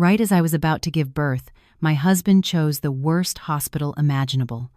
Right as I was about to give birth, my husband chose the worst hospital imaginable.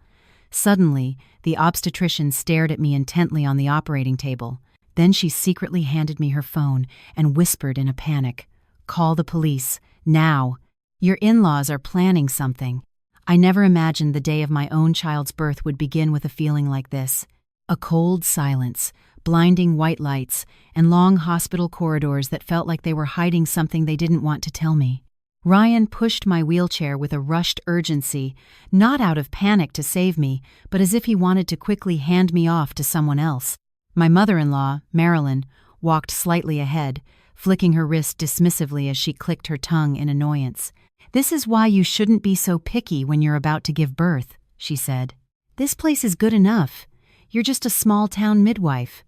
Suddenly, the obstetrician stared at me intently on the operating table. Then she secretly handed me her phone and whispered in a panic, "Call the police, now. Your in-laws are planning something." I never imagined the day of my own child's birth would begin with a feeling like this. A cold silence, blinding white lights, and long hospital corridors that felt like they were hiding something they didn't want to tell me. Ryan pushed my wheelchair with a rushed urgency, not out of panic to save me, but as if he wanted to quickly hand me off to someone else. My mother-in-law, Marilyn, walked slightly ahead, flicking her wrist dismissively as she clicked her tongue in annoyance. "This is why you shouldn't be so picky when you're about to give birth," she said. "This place is good enough. You're just a small-town midwife.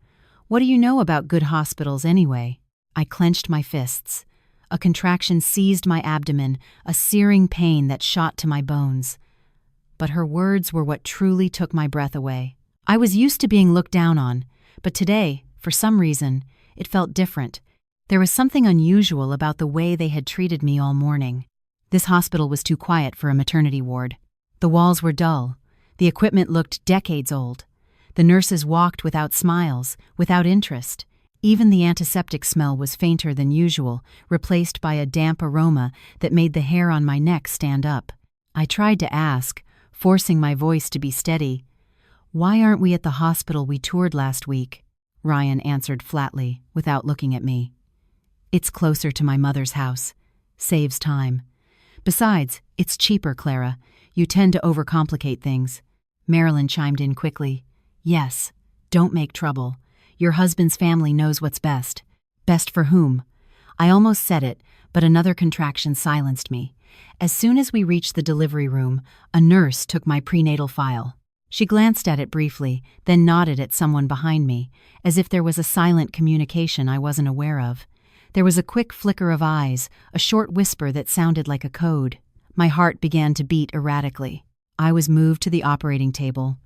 What do you know about good hospitals anyway?" I clenched my fists. A contraction seized my abdomen, a searing pain that shot to my bones. But her words were what truly took my breath away. I was used to being looked down on, but today, for some reason, it felt different. There was something unusual about the way they had treated me all morning. This hospital was too quiet for a maternity ward. The walls were dull. The equipment looked decades old. The nurses walked without smiles, without interest. Even the antiseptic smell was fainter than usual, replaced by a damp aroma that made the hair on my neck stand up. I tried to ask, forcing my voice to be steady, "Why aren't we at the hospital we toured last week?" Ryan answered flatly, without looking at me. "It's closer to my mother's house. Saves time. Besides, it's cheaper, Clara. You tend to overcomplicate things." Marilyn chimed in quickly. "Yes, don't make trouble. Your husband's family knows what's best." "Best for whom?" I almost said it, but another contraction silenced me. As soon as we reached the delivery room, a nurse took my prenatal file. She glanced at it briefly, then nodded at someone behind me, as if there was a silent communication I wasn't aware of. There was a quick flicker of eyes, a short whisper that sounded like a code. My heart began to beat erratically. I was moved to the operating table.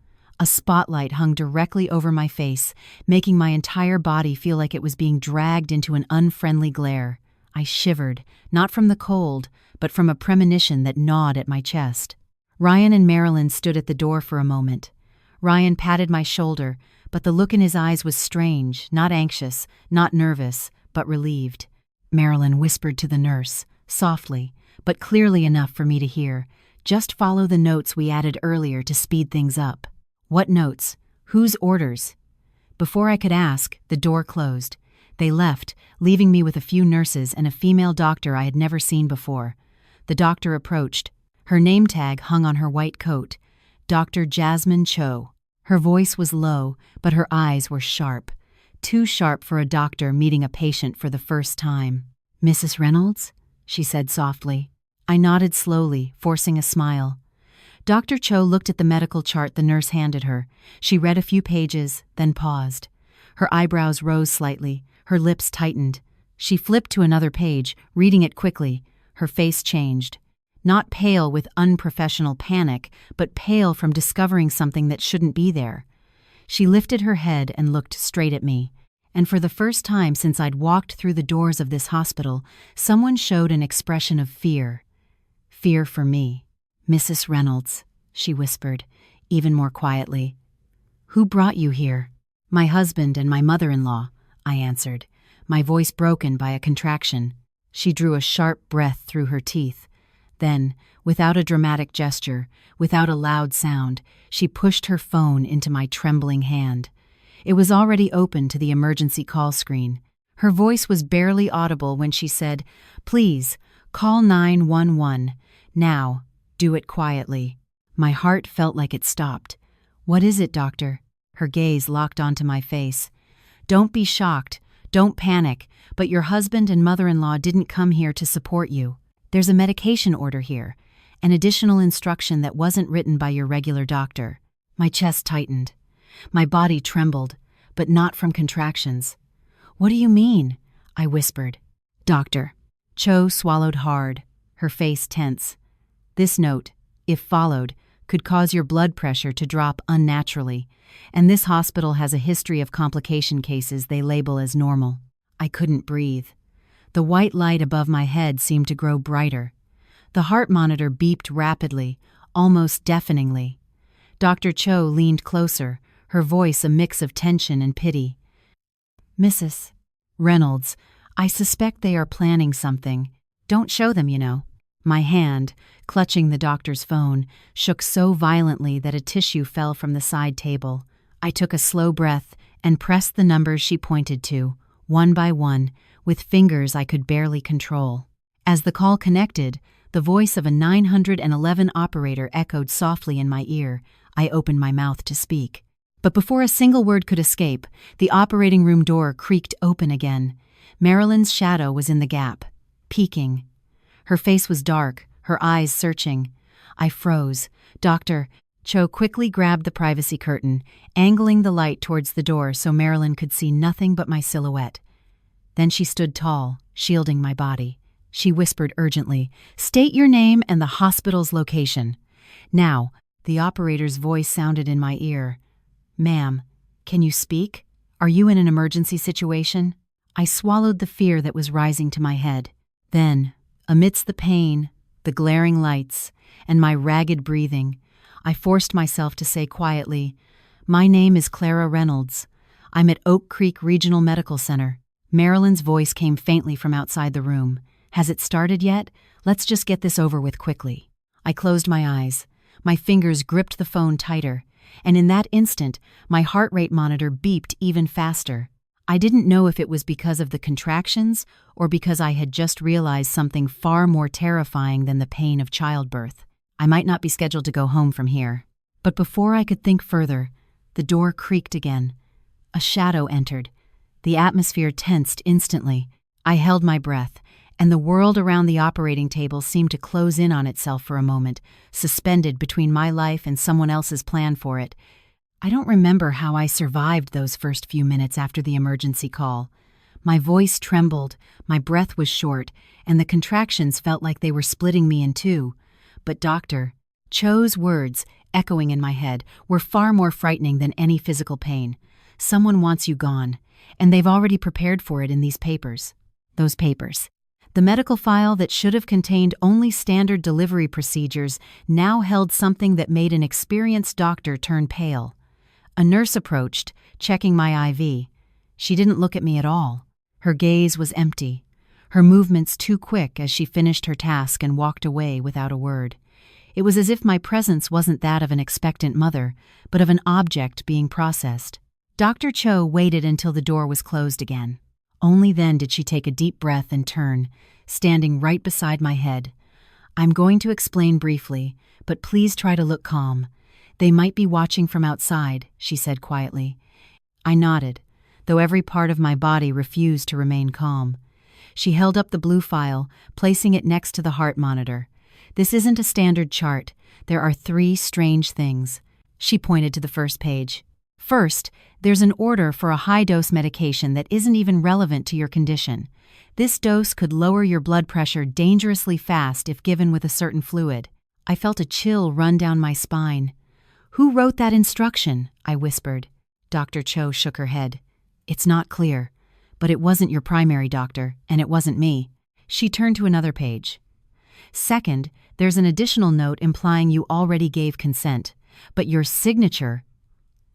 A spotlight hung directly over my face, making my entire body feel like it was being dragged into an unfriendly glare. I shivered, not from the cold, but from a premonition that gnawed at my chest. Ryan and Marilyn stood at the door for a moment. Ryan patted my shoulder, but the look in his eyes was strange, not anxious, not nervous, but relieved. Marilyn whispered to the nurse, softly, but clearly enough for me to hear, "Just follow the notes we added earlier to speed things up." "What notes? Whose orders?" Before I could ask, the door closed. They left, leaving me with a few nurses and a female doctor I had never seen before. The doctor approached. Her name tag hung on her white coat. Dr. Jasmine Cho. Her voice was low, but her eyes were sharp. Too sharp for a doctor meeting a patient for the first time. "Mrs. Reynolds?" she said softly. I nodded slowly, forcing a smile. Dr. Cho looked at the medical chart the nurse handed her. She read a few pages, then paused. Her eyebrows rose slightly, her lips tightened. She flipped to another page, reading it quickly. Her face changed. Not pale with unprofessional panic, but pale from discovering something that shouldn't be there. She lifted her head and looked straight at me. And for the first time since I'd walked through the doors of this hospital, someone showed an expression of fear. Fear for me. "Mrs. Reynolds," she whispered, even more quietly. "Who brought you here?" "My husband and my mother-in-law," I answered, my voice broken by a contraction. She drew a sharp breath through her teeth. Then, without a dramatic gesture, without a loud sound, she pushed her phone into my trembling hand. It was already open to the emergency call screen. Her voice was barely audible when she said, "Please, call 911. Now. Do it quietly." My heart felt like it stopped. "What is it, doctor?" Her gaze locked onto my face. "Don't be shocked. Don't panic. But your husband and mother-in-law didn't come here to support you. There's a medication order here, an additional instruction that wasn't written by your regular doctor." My chest tightened. My body trembled, but not from contractions. "What do you mean?" I whispered. "Doctor." Cho swallowed hard, her face tense. "This note, if followed, could cause your blood pressure to drop unnaturally, and this hospital has a history of complication cases they label as normal." I couldn't breathe. The white light above my head seemed to grow brighter. The heart monitor beeped rapidly, almost deafeningly. Dr. Cho leaned closer, her voice a mix of tension and pity. "Mrs. Reynolds, I suspect they are planning something. Don't show them, you know." My hand, clutching the doctor's phone, shook so violently that a tissue fell from the side table. I took a slow breath and pressed the numbers she pointed to, one by one, with fingers I could barely control. As the call connected, the voice of a 911 operator echoed softly in my ear. I opened my mouth to speak. But before a single word could escape, the operating room door creaked open again. Marilyn's shadow was in the gap, peeking. Her face was dark, her eyes searching. I froze. Dr. Cho quickly grabbed the privacy curtain, angling the light towards the door so Marilyn could see nothing but my silhouette. Then she stood tall, shielding my body. She whispered urgently, "State your name and the hospital's location." Now, the operator's voice sounded in my ear. "Ma'am, can you speak? Are you in an emergency situation?" I swallowed the fear that was rising to my head. Then, amidst the pain, the glaring lights, and my ragged breathing, I forced myself to say quietly, "My name is Clara Reynolds. I'm at Oak Creek Regional Medical Center." Marilyn's voice came faintly from outside the room. "Has it started yet? Let's just get this over with quickly." I closed my eyes. My fingers gripped the phone tighter, and in that instant, my heart rate monitor beeped even faster. I didn't know if it was because of the contractions or because I had just realized something far more terrifying than the pain of childbirth. I might not be scheduled to go home from here. But before I could think further, the door creaked again. A shadow entered. The atmosphere tensed instantly. I held my breath, and the world around the operating table seemed to close in on itself for a moment, suspended between my life and someone else's plan for it. I don't remember how I survived those first few minutes after the emergency call. My voice trembled, my breath was short, and the contractions felt like they were splitting me in two. But Dr. Cho's words, echoing in my head, were far more frightening than any physical pain. "Someone wants you gone, and they've already prepared for it in these papers." Those papers. The medical file that should have contained only standard delivery procedures now held something that made an experienced doctor turn pale. A nurse approached, checking my IV. She didn't look at me at all. Her gaze was empty, her movements too quick as she finished her task and walked away without a word. It was as if my presence wasn't that of an expectant mother, but of an object being processed. Dr. Cho waited until the door was closed again. Only then did she take a deep breath and turn, standing right beside my head. "I'm going to explain briefly, but please try to look calm. They might be watching from outside," she said quietly. I nodded, though every part of my body refused to remain calm. She held up the blue file, placing it next to the heart monitor. "This isn't a standard chart. There are 3 strange things." She pointed to the first page. "First, there's an order for a high-dose medication that isn't even relevant to your condition. This dose could lower your blood pressure dangerously fast if given with a certain fluid." I felt a chill run down my spine. "Who wrote that instruction?" I whispered. Dr. Cho shook her head. "It's not clear, but it wasn't your primary doctor, and it wasn't me." She turned to another page. "Second, there's an additional note implying you already gave consent, but your signature...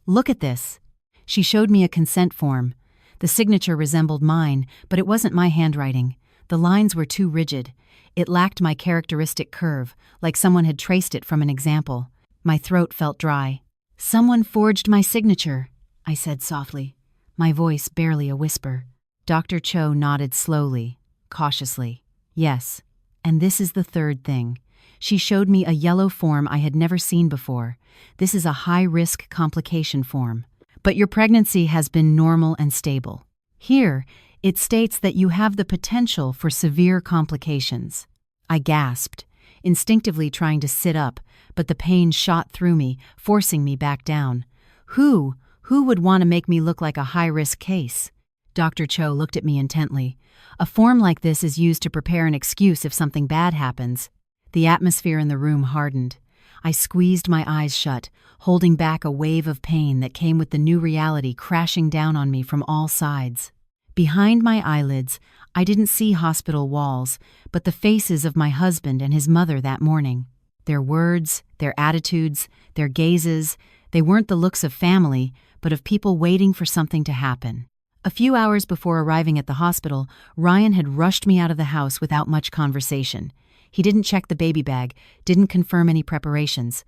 Look at this." She showed me a consent form. The signature resembled mine, but it wasn't my handwriting. The lines were too rigid. It lacked my characteristic curve, like someone had traced it from an example. My throat felt dry. "Someone forged my signature," I said softly, my voice barely a whisper. Dr. Cho nodded slowly, cautiously. "Yes, and this is the third thing." She showed me a yellow form I had never seen before. "This is a high-risk complication form. But your pregnancy has been normal and stable. Here, it states that you have the potential for severe complications." I gasped, instinctively trying to sit up, but the pain shot through me, forcing me back down. Who would want to make me look like a high-risk case? Dr. Cho looked at me intently. "A form like this is used to prepare an excuse if something bad happens." The atmosphere in the room hardened. I squeezed my eyes shut, holding back a wave of pain that came with the new reality crashing down on me from all sides. Behind my eyelids, I didn't see hospital walls, but the faces of my husband and his mother that morning. Their words, their attitudes, their gazes, they weren't the looks of family, but of people waiting for something to happen. A few hours before arriving at the hospital, Ryan had rushed me out of the house without much conversation. He didn't check the baby bag, didn't confirm any preparations.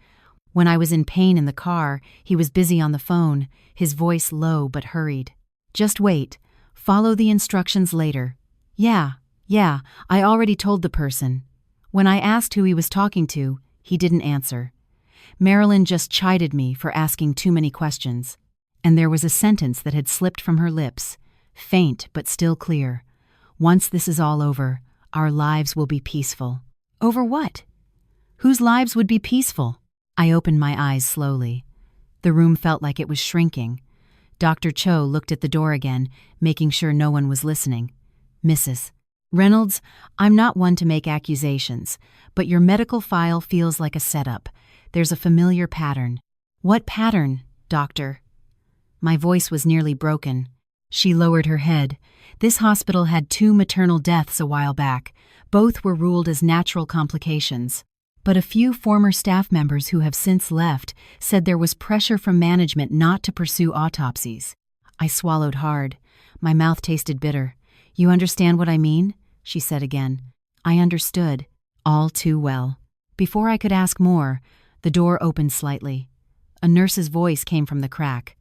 When I was in pain in the car, he was busy on the phone, his voice low but hurried. "Just wait. Follow the instructions later." Yeah, I already told the person. When I asked who he was talking to, he didn't answer. Marilyn just chided me for asking too many questions. And there was a sentence that had slipped from her lips, faint but still clear. "Once this is all over, our lives will be peaceful." Over what? Whose lives would be peaceful? I opened my eyes slowly. The room felt like it was shrinking. Dr. Cho looked at the door again, making sure no one was listening. "Mrs. Reynolds, I'm not one to make accusations, but your medical file feels like a setup. There's a familiar pattern." "What pattern, doctor?" My voice was nearly broken. She lowered her head. "This hospital had 2 maternal deaths a while back. Both were ruled as natural complications. But a few former staff members who have since left said there was pressure from management not to pursue autopsies." I swallowed hard. My mouth tasted bitter. "You understand what I mean?" she said again. I understood, all too well. Before I could ask more, the door opened slightly. A nurse's voice came from the crack.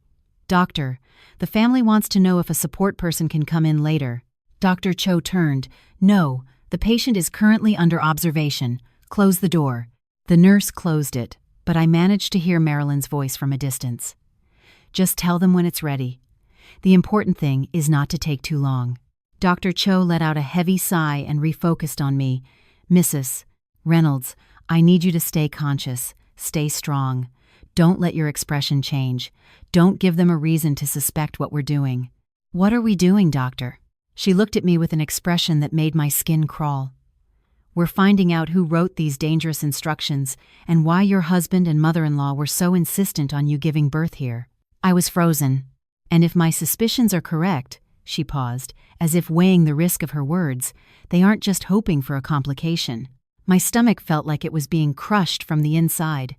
"Doctor, the family wants to know if a support person can come in later." Dr. Cho turned. "No, the patient is currently under observation. Close the door." The nurse closed it, but I managed to hear Marilyn's voice from a distance. "Just tell them when it's ready. The important thing is not to take too long." Dr. Cho let out a heavy sigh and refocused on me. "Mrs. Reynolds, I need you to stay conscious. Stay strong. Don't let your expression change. Don't give them a reason to suspect what we're doing." "What are we doing, doctor?" She looked at me with an expression that made my skin crawl. "We're finding out who wrote these dangerous instructions and why your husband and mother-in-law were so insistent on you giving birth here." I was frozen. "And if my suspicions are correct," she paused, as if weighing the risk of her words, "they aren't just hoping for a complication." My stomach felt like it was being crushed from the inside.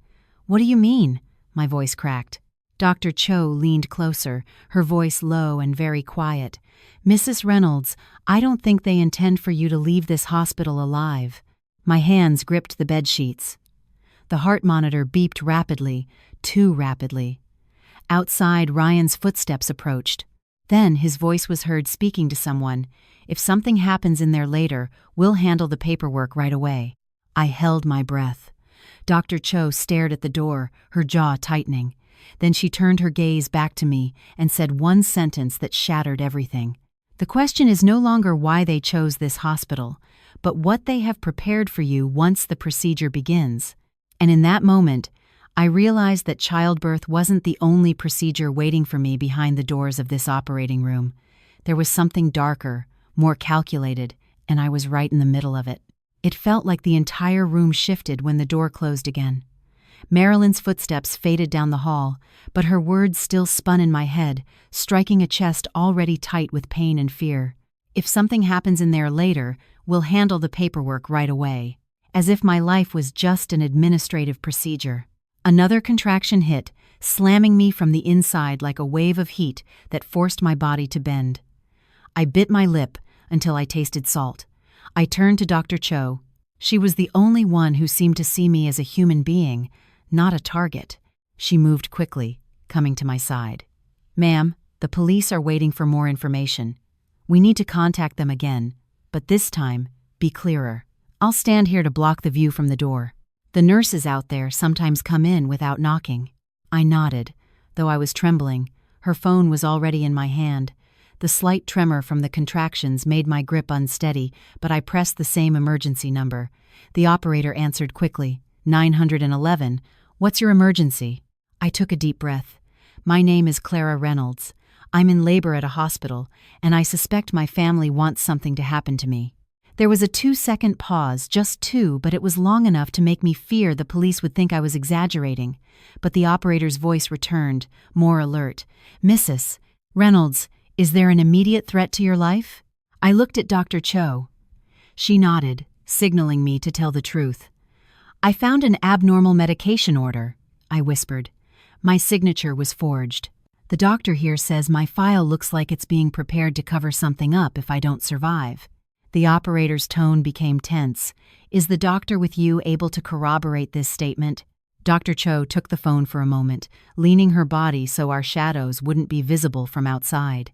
"What do you mean?" My voice cracked. Dr. Cho leaned closer, her voice low and very quiet. "Mrs. Reynolds, I don't think they intend for you to leave this hospital alive." My hands gripped the bedsheets. The heart monitor beeped rapidly, too rapidly. Outside, Ryan's footsteps approached. Then his voice was heard speaking to someone. "If something happens in there later, we'll handle the paperwork right away." I held my breath. Dr. Cho stared at the door, her jaw tightening. Then she turned her gaze back to me and said one sentence that shattered everything. "The question is no longer why they chose this hospital, but what they have prepared for you once the procedure begins." And in that moment, I realized that childbirth wasn't the only procedure waiting for me behind the doors of this operating room. There was something darker, more calculated, and I was right in the middle of it. It felt like the entire room shifted when the door closed again. Marilyn's footsteps faded down the hall, but her words still spun in my head, striking a chest already tight with pain and fear. "If something happens in there later, we'll handle the paperwork right away." As if my life was just an administrative procedure. Another contraction hit, slamming me from the inside like a wave of heat that forced my body to bend. I bit my lip until I tasted salt. I turned to Dr. Cho. She was the only one who seemed to see me as a human being, not a target. She moved quickly, coming to my side. "Ma'am, the police are waiting for more information. We need to contact them again, but this time, be clearer. I'll stand here to block the view from the door. The nurses out there sometimes come in without knocking." I nodded, though I was trembling. Her phone was already in my hand. The slight tremor from the contractions made my grip unsteady, but I pressed the same emergency number. The operator answered quickly. 911. "What's your emergency?" I took a deep breath. "My name is Clara Reynolds. I'm in labor at a hospital, and I suspect my family wants something to happen to me." There was a 2-second pause, just 2, but it was long enough to make me fear the police would think I was exaggerating. But the operator's voice returned, more alert. "Mrs. Reynolds, Is there an immediate threat to your life? I looked at Dr. Cho. She nodded, signaling me to tell the truth. I found an abnormal medication order, I whispered. My signature was forged. The doctor here says my file looks like it's being prepared to cover something up if I don't survive. The operator's tone became tense. Is the doctor with you able to corroborate this statement? Dr. Cho took the phone for a moment, leaning her body so our shadows wouldn't be visible from outside.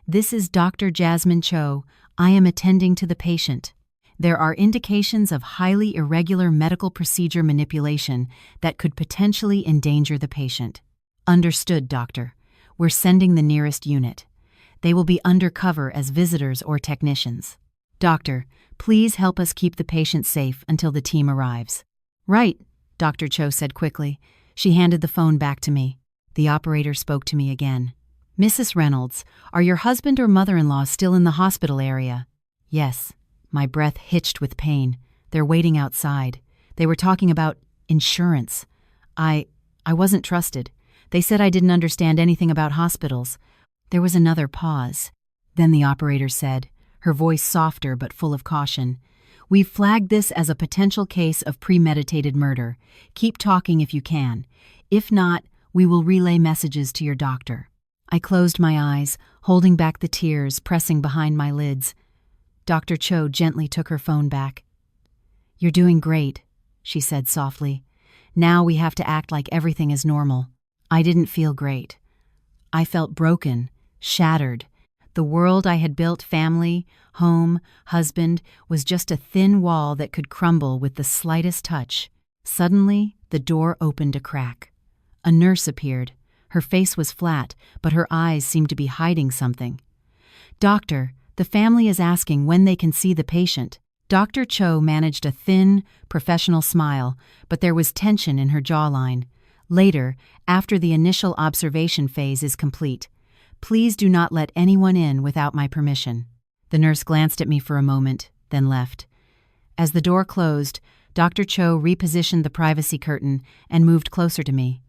This is Dr. Jasmine Cho. I am attending to the patient. There are indications of highly irregular medical procedure manipulation that could potentially endanger the patient. Understood, doctor. We're sending the nearest unit. They will be undercover as visitors or technicians. Doctor, please help us keep the patient safe until the team arrives. Right, Dr. Cho said quickly. She handed the phone back to me. The operator spoke to me again. Mrs. Reynolds, are your husband or mother-in-law still in the hospital area? Yes. My breath hitched with pain. They're waiting outside. They were talking about insurance. I wasn't trusted. They said I didn't understand anything about hospitals. There was another pause. Then the operator said, her voice softer but full of caution, "We've flagged this as a potential case of premeditated murder. Keep talking if you can. If not, we will relay messages to your doctor." I closed my eyes, holding back the tears pressing behind my lids. Dr. Cho gently took her phone back. "You're doing great," she said softly. "Now we have to act like everything is normal." I didn't feel great. I felt broken, shattered. The world I had built, family, home, husband, was just a thin wall that could crumble with the slightest touch. Suddenly, the door opened a crack. A nurse appeared. Her face was flat, but her eyes seemed to be hiding something. "Doctor, the family is asking when they can see the patient." Dr. Cho managed a thin, professional smile, but there was tension in her jawline. "Later, after the initial observation phase is complete. Please do not let anyone in without my permission." The nurse glanced at me for a moment, then left. As the door closed, Dr. Cho repositioned the privacy curtain and moved closer to me.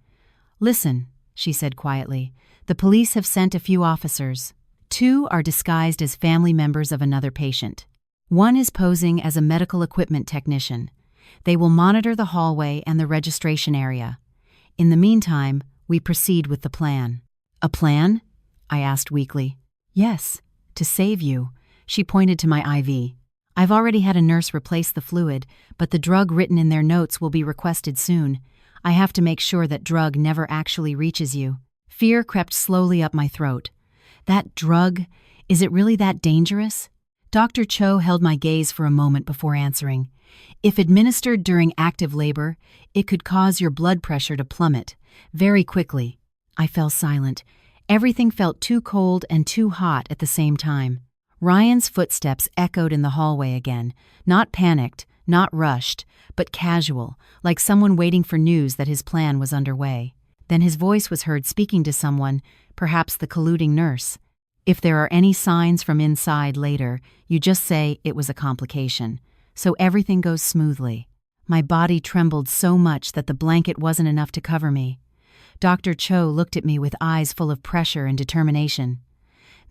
"Listen," she said quietly, "the police have sent a few officers. 2 are disguised as family members of another patient. 1 is posing as a medical equipment technician. They will monitor the hallway and the registration area. In the meantime, we proceed with the plan." "A plan?" I asked weakly. "Yes, to save you." She pointed to my IV. "I've already had a nurse replace the fluid, but the drug written in their notes will be requested soon. I have to make sure that drug never actually reaches you." Fear crept slowly up my throat. That drug, is it really that dangerous? Dr. Cho held my gaze for a moment before answering. "If administered during active labor, it could cause your blood pressure to plummet very quickly." I fell silent. Everything felt too cold and too hot at the same time. Ryan's footsteps echoed in the hallway again, not panicked, not rushed, but casual, like someone waiting for news that his plan was underway. Then his voice was heard speaking to someone, perhaps the colluding nurse. "If there are any signs from inside later, you just say it was a complication, so everything goes smoothly." My body trembled so much that the blanket wasn't enough to cover me. Dr. Cho looked at me with eyes full of pressure and determination.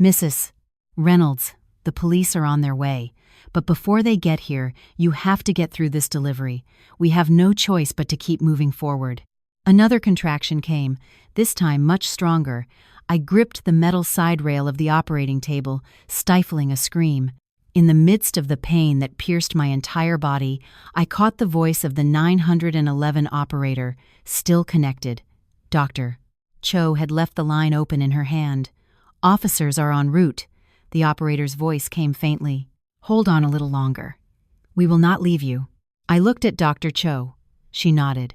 "Mrs. Reynolds, the police are on their way, but before they get here, you have to get through this delivery. We have no choice but to keep moving forward." Another contraction came, this time much stronger. I gripped the metal side rail of the operating table, stifling a scream. In the midst of the pain that pierced my entire body, I caught the voice of the 911 operator, still connected. "Doctor." Cho had left the line open in her hand. "Officers are en route." The operator's voice came faintly. "Hold on a little longer. We will not leave you." I looked at Dr. Cho. She nodded.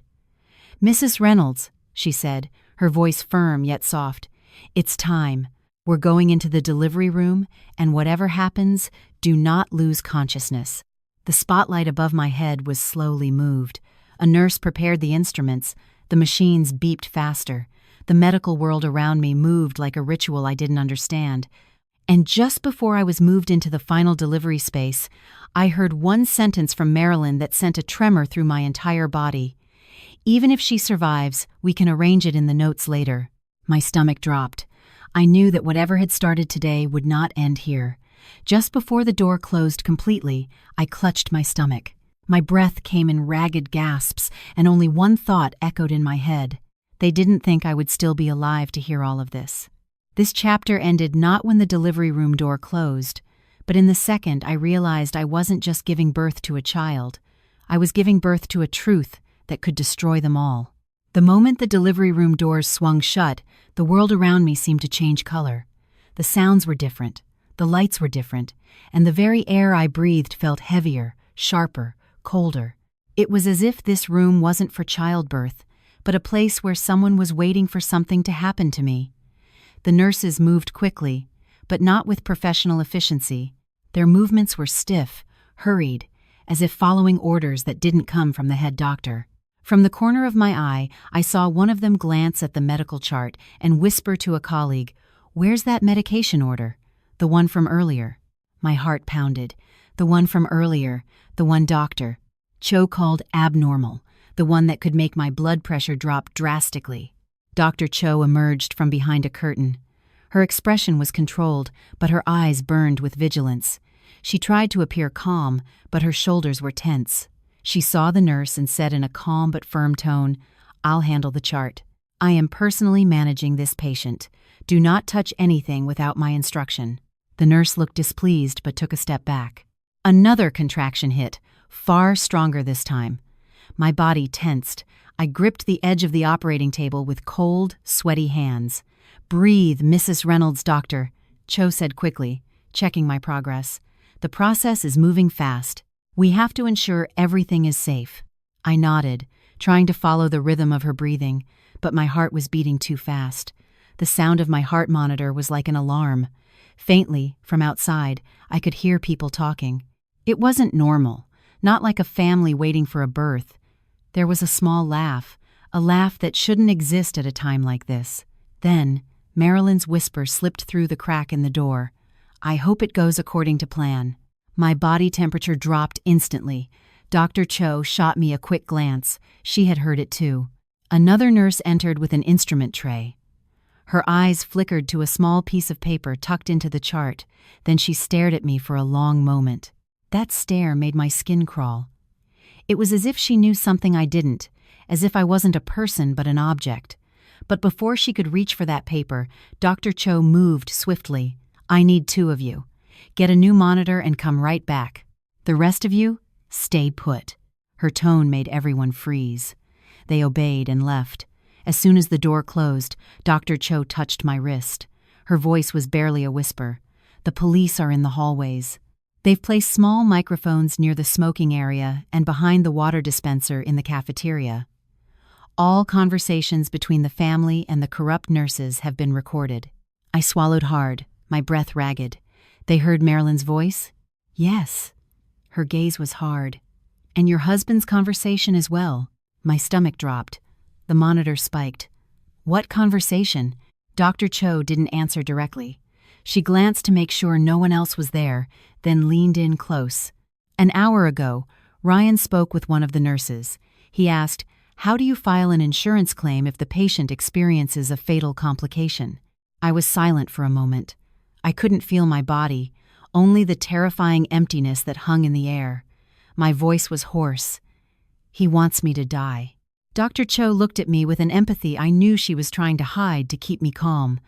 "Mrs. Reynolds," she said, her voice firm yet soft, "it's time. We're going into the delivery room, and whatever happens, do not lose consciousness." The spotlight above my head was slowly moved. A nurse prepared the instruments. The machines beeped faster. The medical world around me moved like a ritual I didn't understand. And just before I was moved into the final delivery space, I heard one sentence from Marilyn that sent a tremor through my entire body. "Even if she survives, we can arrange it in the notes later." My stomach dropped. I knew that whatever had started today would not end here. Just before the door closed completely, I clutched my stomach. My breath came in ragged gasps, and only one thought echoed in my head. They didn't think I would still be alive to hear all of this. This chapter ended not when the delivery room door closed, but in the second I realized I wasn't just giving birth to a child. I was giving birth to a truth that could destroy them all. The moment the delivery room doors swung shut, the world around me seemed to change color. The sounds were different, the lights were different, and the very air I breathed felt heavier, sharper, colder. It was as if this room wasn't for childbirth, but a place where someone was waiting for something to happen to me. The nurses moved quickly, but not with professional efficiency. Their movements were stiff, hurried, as if following orders that didn't come from the head doctor. From the corner of my eye, I saw one of them glance at the medical chart and whisper to a colleague, "Where's that medication order? The one from earlier." My heart pounded. The one from earlier, the one Dr. Cho called abnormal, the one that could make my blood pressure drop drastically. Dr. Cho emerged from behind a curtain. Her expression was controlled, but her eyes burned with vigilance. She tried to appear calm, but her shoulders were tense. She saw the nurse and said in a calm but firm tone, "I'll handle the chart. I am personally managing this patient. Do not touch anything without my instruction." The nurse looked displeased but took a step back. Another contraction hit, far stronger this time. My body tensed. I gripped the edge of the operating table with cold, sweaty hands. "Breathe, Mrs. Reynolds, doctor," Cho said quickly, checking my progress. "The process is moving fast. We have to ensure everything is safe." I nodded, trying to follow the rhythm of her breathing, but my heart was beating too fast. The sound of my heart monitor was like an alarm. Faintly, from outside, I could hear people talking. It wasn't normal, not like a family waiting for a birth. There was a small laugh, a laugh that shouldn't exist at a time like this. Then, Marilyn's whisper slipped through the crack in the door. "I hope it goes according to plan." My body temperature dropped instantly. Dr. Cho shot me a quick glance. She had heard it too. Another nurse entered with an instrument tray. Her eyes flickered to a small piece of paper tucked into the chart. Then she stared at me for a long moment. That stare made my skin crawl. It was as if she knew something I didn't, as if I wasn't a person but an object. But before she could reach for that paper, Dr. Cho moved swiftly. "I need 2 of you. Get a new monitor and come right back. The rest of you, stay put." Her tone made everyone freeze. They obeyed and left. As soon as the door closed, Dr. Cho touched my wrist. Her voice was barely a whisper. "The police are in the hallways. They've placed small microphones near the smoking area and behind the water dispenser in the cafeteria. All conversations between the family and the corrupt nurses have been recorded." I swallowed hard, my breath ragged. "They heard Marilyn's voice?" "Yes." Her gaze was hard. "And your husband's conversation as well." My stomach dropped. The monitor spiked. "What conversation?" Dr. Cho didn't answer directly. She glanced to make sure no one else was there, then leaned in close. "An hour ago, Ryan spoke with one of the nurses. He asked, 'How do you file an insurance claim if the patient experiences a fatal complication?'" I was silent for a moment. I couldn't feel my body, only the terrifying emptiness that hung in the air. My voice was hoarse. "He wants me to die." Dr. Cho looked at me with an empathy I knew she was trying to hide to keep me calm.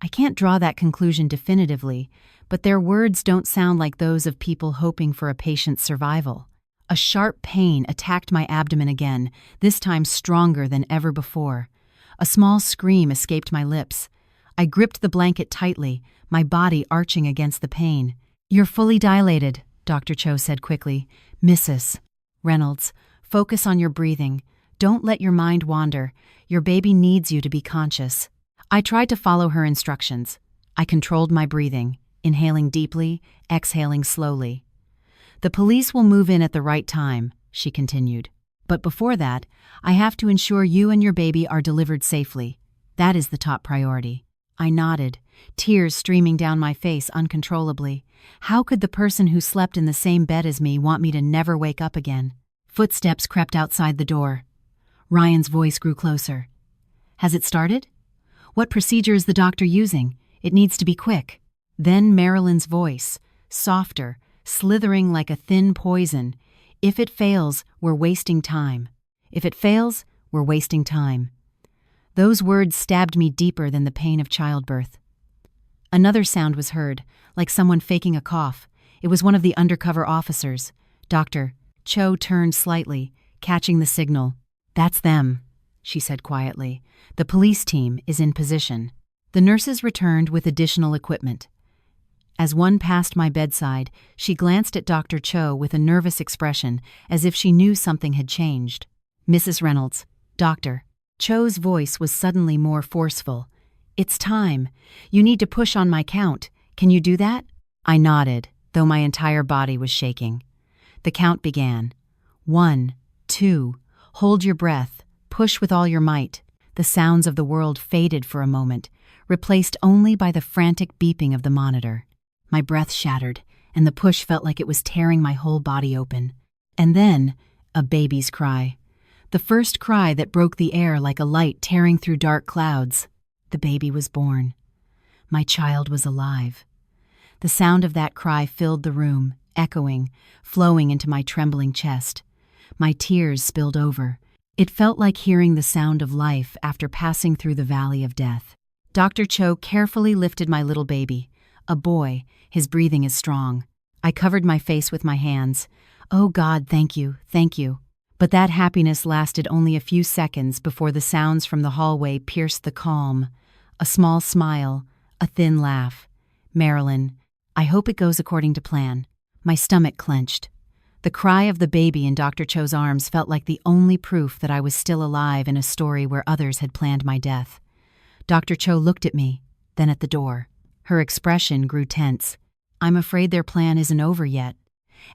I can't draw that conclusion definitively, but their words don't sound like those of people hoping for a patient's survival. A sharp pain attacked my abdomen again, this time stronger than ever before. A small scream escaped my lips. I gripped the blanket tightly, my body arching against the pain. "You're fully dilated," Dr. Cho said quickly. "Mrs. Reynolds, focus on your breathing. Don't let your mind wander. Your baby needs you to be conscious." I tried to follow her instructions. I controlled my breathing, inhaling deeply, exhaling slowly. "The police will move in at the right time," she continued. "But before that, I have to ensure you and your baby are delivered safely. That is the top priority." I nodded, tears streaming down my face uncontrollably. How could the person who slept in the same bed as me want me to never wake up again? Footsteps crept outside the door. Ryan's voice grew closer. "Has it started? What procedure is the doctor using? It needs to be quick." Then Marilyn's voice, softer, slithering like a thin poison. "If it fails, we're wasting time. If it fails, we're wasting time." Those words stabbed me deeper than the pain of childbirth. Another sound was heard, like someone faking a cough. It was one of the undercover officers. Dr. Cho turned slightly, catching the signal. "That's them," she said quietly. "The police team is in position." The nurses returned with additional equipment. As one passed my bedside, she glanced at Dr. Cho with a nervous expression, as if she knew something had changed. "Mrs. Reynolds." Dr. Cho's voice was suddenly more forceful. "It's time. You need to push on my count. Can you do that?" I nodded, though my entire body was shaking. The count began. 1, 2, hold your breath, push with all your might. The sounds of the world faded for a moment, replaced only by the frantic beeping of the monitor. My breath shattered, and the push felt like it was tearing my whole body open. And then, a baby's cry. The first cry that broke the air like a light tearing through dark clouds. The baby was born. My child was alive. The sound of that cry filled the room, echoing, flowing into my trembling chest. My tears spilled over. It felt like hearing the sound of life after passing through the valley of death. Dr. Cho carefully lifted my little baby. A boy, his breathing is strong. I covered my face with my hands. "Oh God, thank you, thank you." But that happiness lasted only a few seconds before the sounds from the hallway pierced the calm. A small smile, a thin laugh. "Marilyn, I hope it goes according to plan." My stomach clenched. The cry of the baby in Dr. Cho's arms felt like the only proof that I was still alive in a story where others had planned my death. Dr. Cho looked at me, then at the door. Her expression grew tense. "I'm afraid their plan isn't over yet."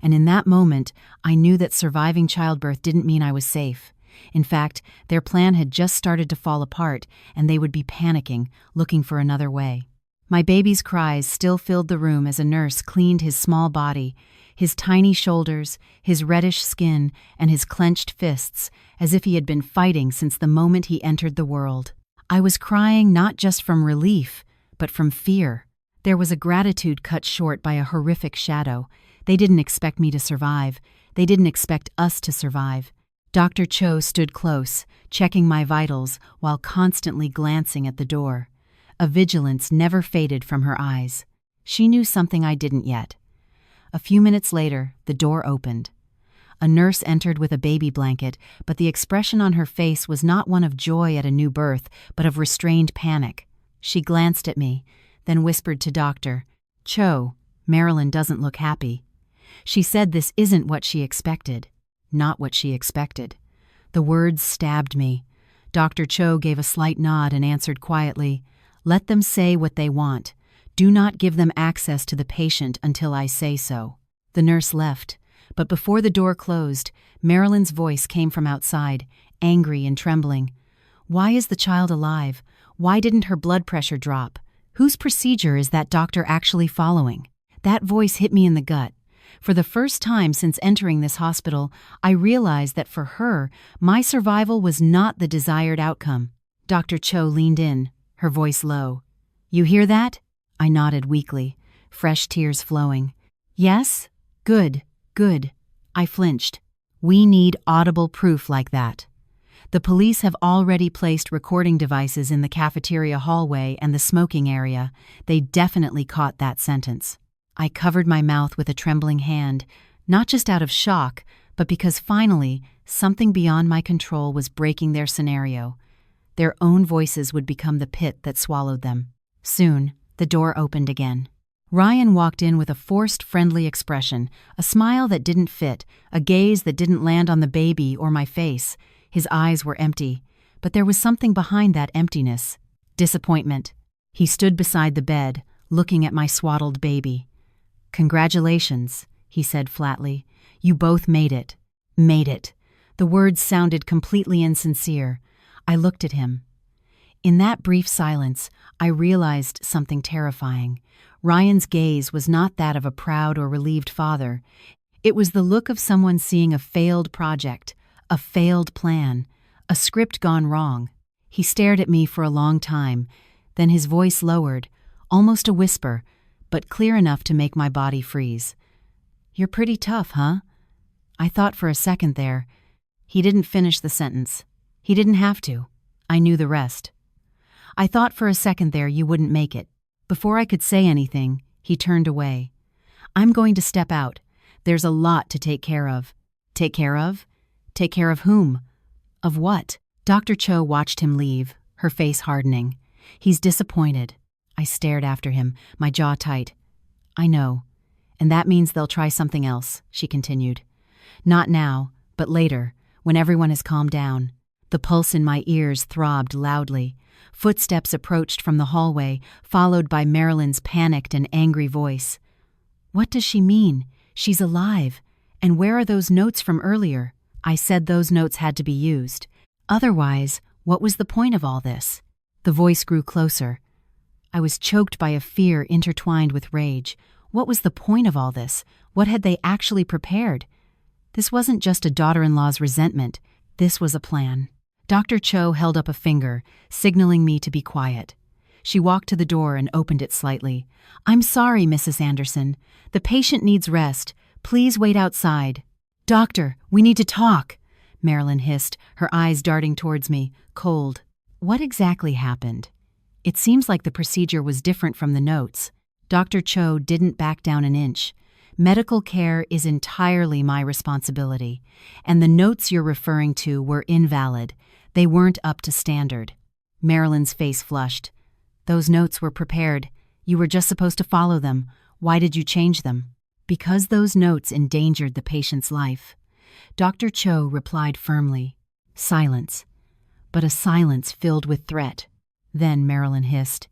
And in that moment, I knew that surviving childbirth didn't mean I was safe. In fact, their plan had just started to fall apart, and they would be panicking, looking for another way. My baby's cries still filled the room as a nurse cleaned his small body, his tiny shoulders, his reddish skin, and his clenched fists, as if he had been fighting since the moment he entered the world. I was crying not just from relief, but from fear. There was a gratitude cut short by a horrific shadow. They didn't expect me to survive. They didn't expect us to survive. Dr. Cho stood close, checking my vitals while constantly glancing at the door. A vigilance never faded from her eyes. She knew something I didn't yet. A few minutes later, the door opened. A nurse entered with a baby blanket, but the expression on her face was not one of joy at a new birth, but of restrained panic. She glanced at me, then whispered to Dr. Cho, "Marilyn doesn't look happy." She said this isn't what she expected. Not what she expected. The words stabbed me. Dr. Cho gave a slight nod and answered quietly, "Let them say what they want. Do not give them access to the patient until I say so." The nurse left, but before the door closed, Marilyn's voice came from outside, angry and trembling. "Why is the child alive? Why didn't her blood pressure drop? Whose procedure is that doctor actually following?" That voice hit me in the gut. For the first time since entering this hospital, I realized that for her, my survival was not the desired outcome. Dr. Cho leaned in, her voice low. "You hear that?" I nodded weakly, fresh tears flowing. "Yes? Good, good." I flinched. "We need audible proof like that." The police have already placed recording devices in the cafeteria hallway and the smoking area. They definitely caught that sentence. I covered my mouth with a trembling hand, not just out of shock, but because finally, something beyond my control was breaking their scenario. Their own voices would become the pit that swallowed them. Soon, the door opened again. Ryan walked in with a forced, friendly expression, a smile that didn't fit, a gaze that didn't land on the baby or my face. His eyes were empty, but there was something behind that emptiness. Disappointment. He stood beside the bed, looking at my swaddled baby. "Congratulations," he said flatly. "You both made it." Made it. The words sounded completely insincere. I looked at him. In that brief silence, I realized something terrifying. Ryan's gaze was not that of a proud or relieved father. It was the look of someone seeing a failed project, a failed plan, a script gone wrong. He stared at me for a long time, then his voice lowered. almost a whisper, but clear enough to make my body freeze. "You're pretty tough, huh?" I thought for a second there. He didn't finish the sentence. He didn't have to. I knew the rest. "I thought for a second there you wouldn't make it." Before I could say anything, he turned away. "I'm going to step out. There's a lot to take care of." Take care of? Take care of whom? Of what? Dr. Cho watched him leave, her face hardening. "He's disappointed." I stared after him, my jaw tight. "I know. And that means they'll try something else," she continued. "Not now, but later, when everyone has calmed down." The pulse in my ears throbbed loudly. Footsteps approached from the hallway, followed by Marilyn's panicked and angry voice. "What does she mean? She's alive. And where are those notes from earlier?" I said those notes had to be used. Otherwise, what was the point of all this? The voice grew closer. I was choked by a fear intertwined with rage. What was the point of all this? What had they actually prepared? This wasn't just a daughter-in-law's resentment. This was a plan. Dr. Cho held up a finger, signaling me to be quiet. She walked to the door and opened it slightly. "I'm sorry, Mrs. Anderson. The patient needs rest. Please wait outside." "Doctor, we need to talk," Marilyn hissed, her eyes darting towards me, cold. What exactly happened? It seems like the procedure was different from the notes. Dr. Cho didn't back down an inch. "Medical care is entirely my responsibility, and the notes you're referring to were invalid. They weren't up to standard." Marilyn's face flushed. "Those notes were prepared. You were just supposed to follow them. Why did you change them?" "Because those notes endangered the patient's life." Dr. Cho replied firmly. Silence. But a silence filled with threat. Then Marilyn hissed,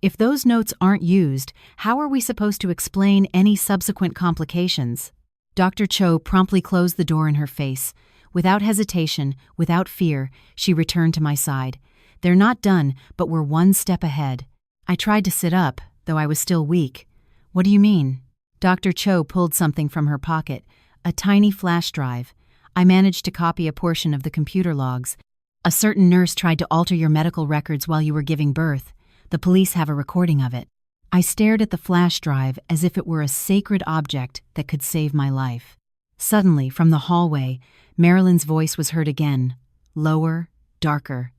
"If those notes aren't used, how are we supposed to explain any subsequent complications?" Dr. Cho promptly closed the door in her face. Without hesitation, without fear, she returned to my side. "They're not done, but we're one step ahead." I tried to sit up, though I was still weak. "What do you mean?" Dr. Cho pulled something from her pocket, a tiny flash drive. I managed to copy a portion of the computer logs. "A certain nurse tried to alter your medical records while you were giving birth. The police have a recording of it." I stared at the flash drive as if it were a sacred object that could save my life. Suddenly, from the hallway, Marilyn's voice was heard again, lower, darker.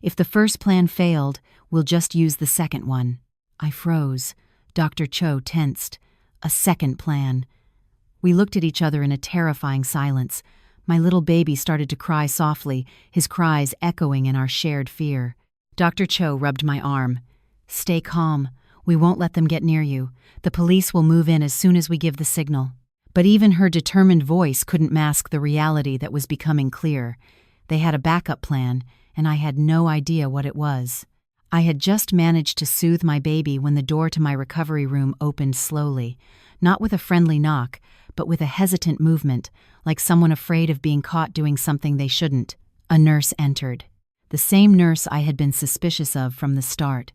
"If the first plan failed, we'll just use the second one." I froze. Dr. Cho tensed. A second plan. We looked at each other in a terrifying silence. My little baby started to cry softly, his cries echoing in our shared fear. Dr. Cho rubbed my arm. "Stay calm. We won't let them get near you. The police will move in as soon as we give the signal." But even her determined voice couldn't mask the reality that was becoming clear. They had a backup plan, and I had no idea what it was. I had just managed to soothe my baby when the door to my recovery room opened slowly, not with a friendly knock, but with a hesitant movement, like someone afraid of being caught doing something they shouldn't. A nurse entered. The same nurse I had been suspicious of from the start.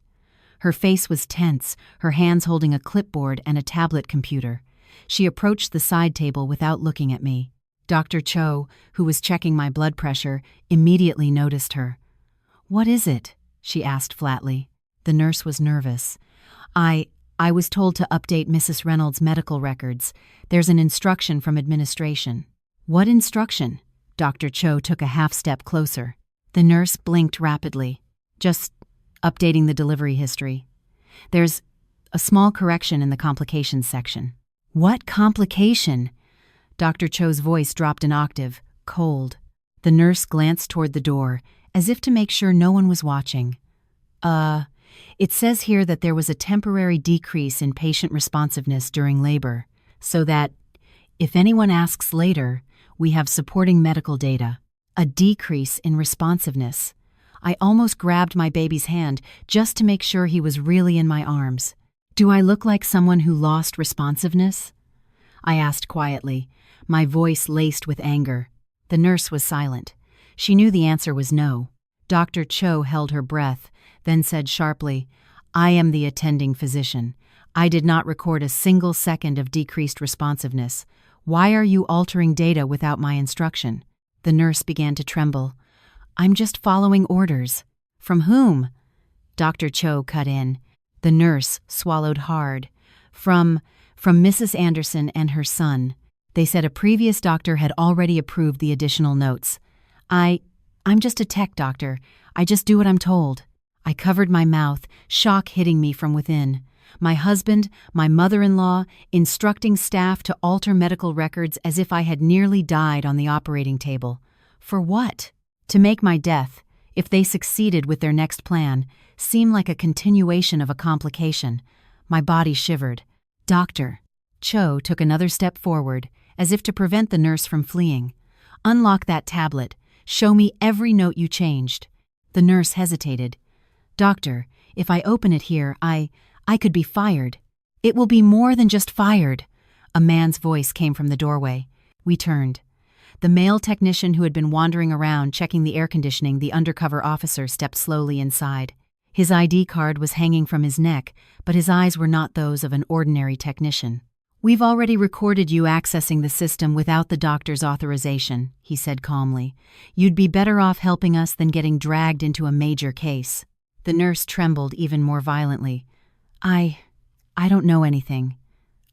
Her face was tense, her hands holding a clipboard and a tablet computer. She approached the side table without looking at me. Dr. Cho, who was checking my blood pressure, immediately noticed her. "What is it?" she asked flatly. The nurse was nervous. I was told to update Mrs. Reynolds' medical records. There's an instruction from administration." "What instruction?" Dr. Cho took a half step closer. The nurse blinked rapidly. "Just updating the delivery history. There's a small correction in the complications section." "What complication?" Dr. Cho's voice dropped an octave, cold. The nurse glanced toward the door, as if to make sure no one was watching. It says here that there was a temporary decrease in patient responsiveness during labor, so that, if anyone asks later, we have supporting medical data." A decrease in responsiveness. I almost grabbed my baby's hand just to make sure he was really in my arms. "Do I look like someone who lost responsiveness?" I asked quietly, my voice laced with anger. The nurse was silent. She knew the answer was no. Dr. Cho held her breath, then said sharply, "I am the attending physician. I did not record a single second of decreased responsiveness. Why are you altering data without my instruction?" The nurse began to tremble. "I'm just following orders." "From whom?" Dr. Cho cut in. The nurse swallowed hard. From Mrs. Anderson and her son. They said a previous doctor had already approved the additional notes. I'm just a tech doctor. I just do what I'm told. I covered my mouth, shock hitting me from within. My husband, my mother-in-law, instructing staff to alter medical records as if I had nearly died on the operating table. For what? To make my death, if they succeeded with their next plan, seem like a continuation of a complication. My body shivered. Doctor. Cho took another step forward, as if to prevent the nurse from fleeing. Unlock that tablet. Show me every note you changed. The nurse hesitated. Doctor, if I open it here, I could be fired. It will be more than just fired. A man's voice came from the doorway. We turned. The male technician who had been wandering around checking the air conditioning, the undercover officer, stepped slowly inside. His ID card was hanging from his neck, but his eyes were not those of an ordinary technician. We've already recorded you accessing the system without the doctor's authorization, he said calmly. You'd be better off helping us than getting dragged into a major case. The nurse trembled even more violently. I don't know anything.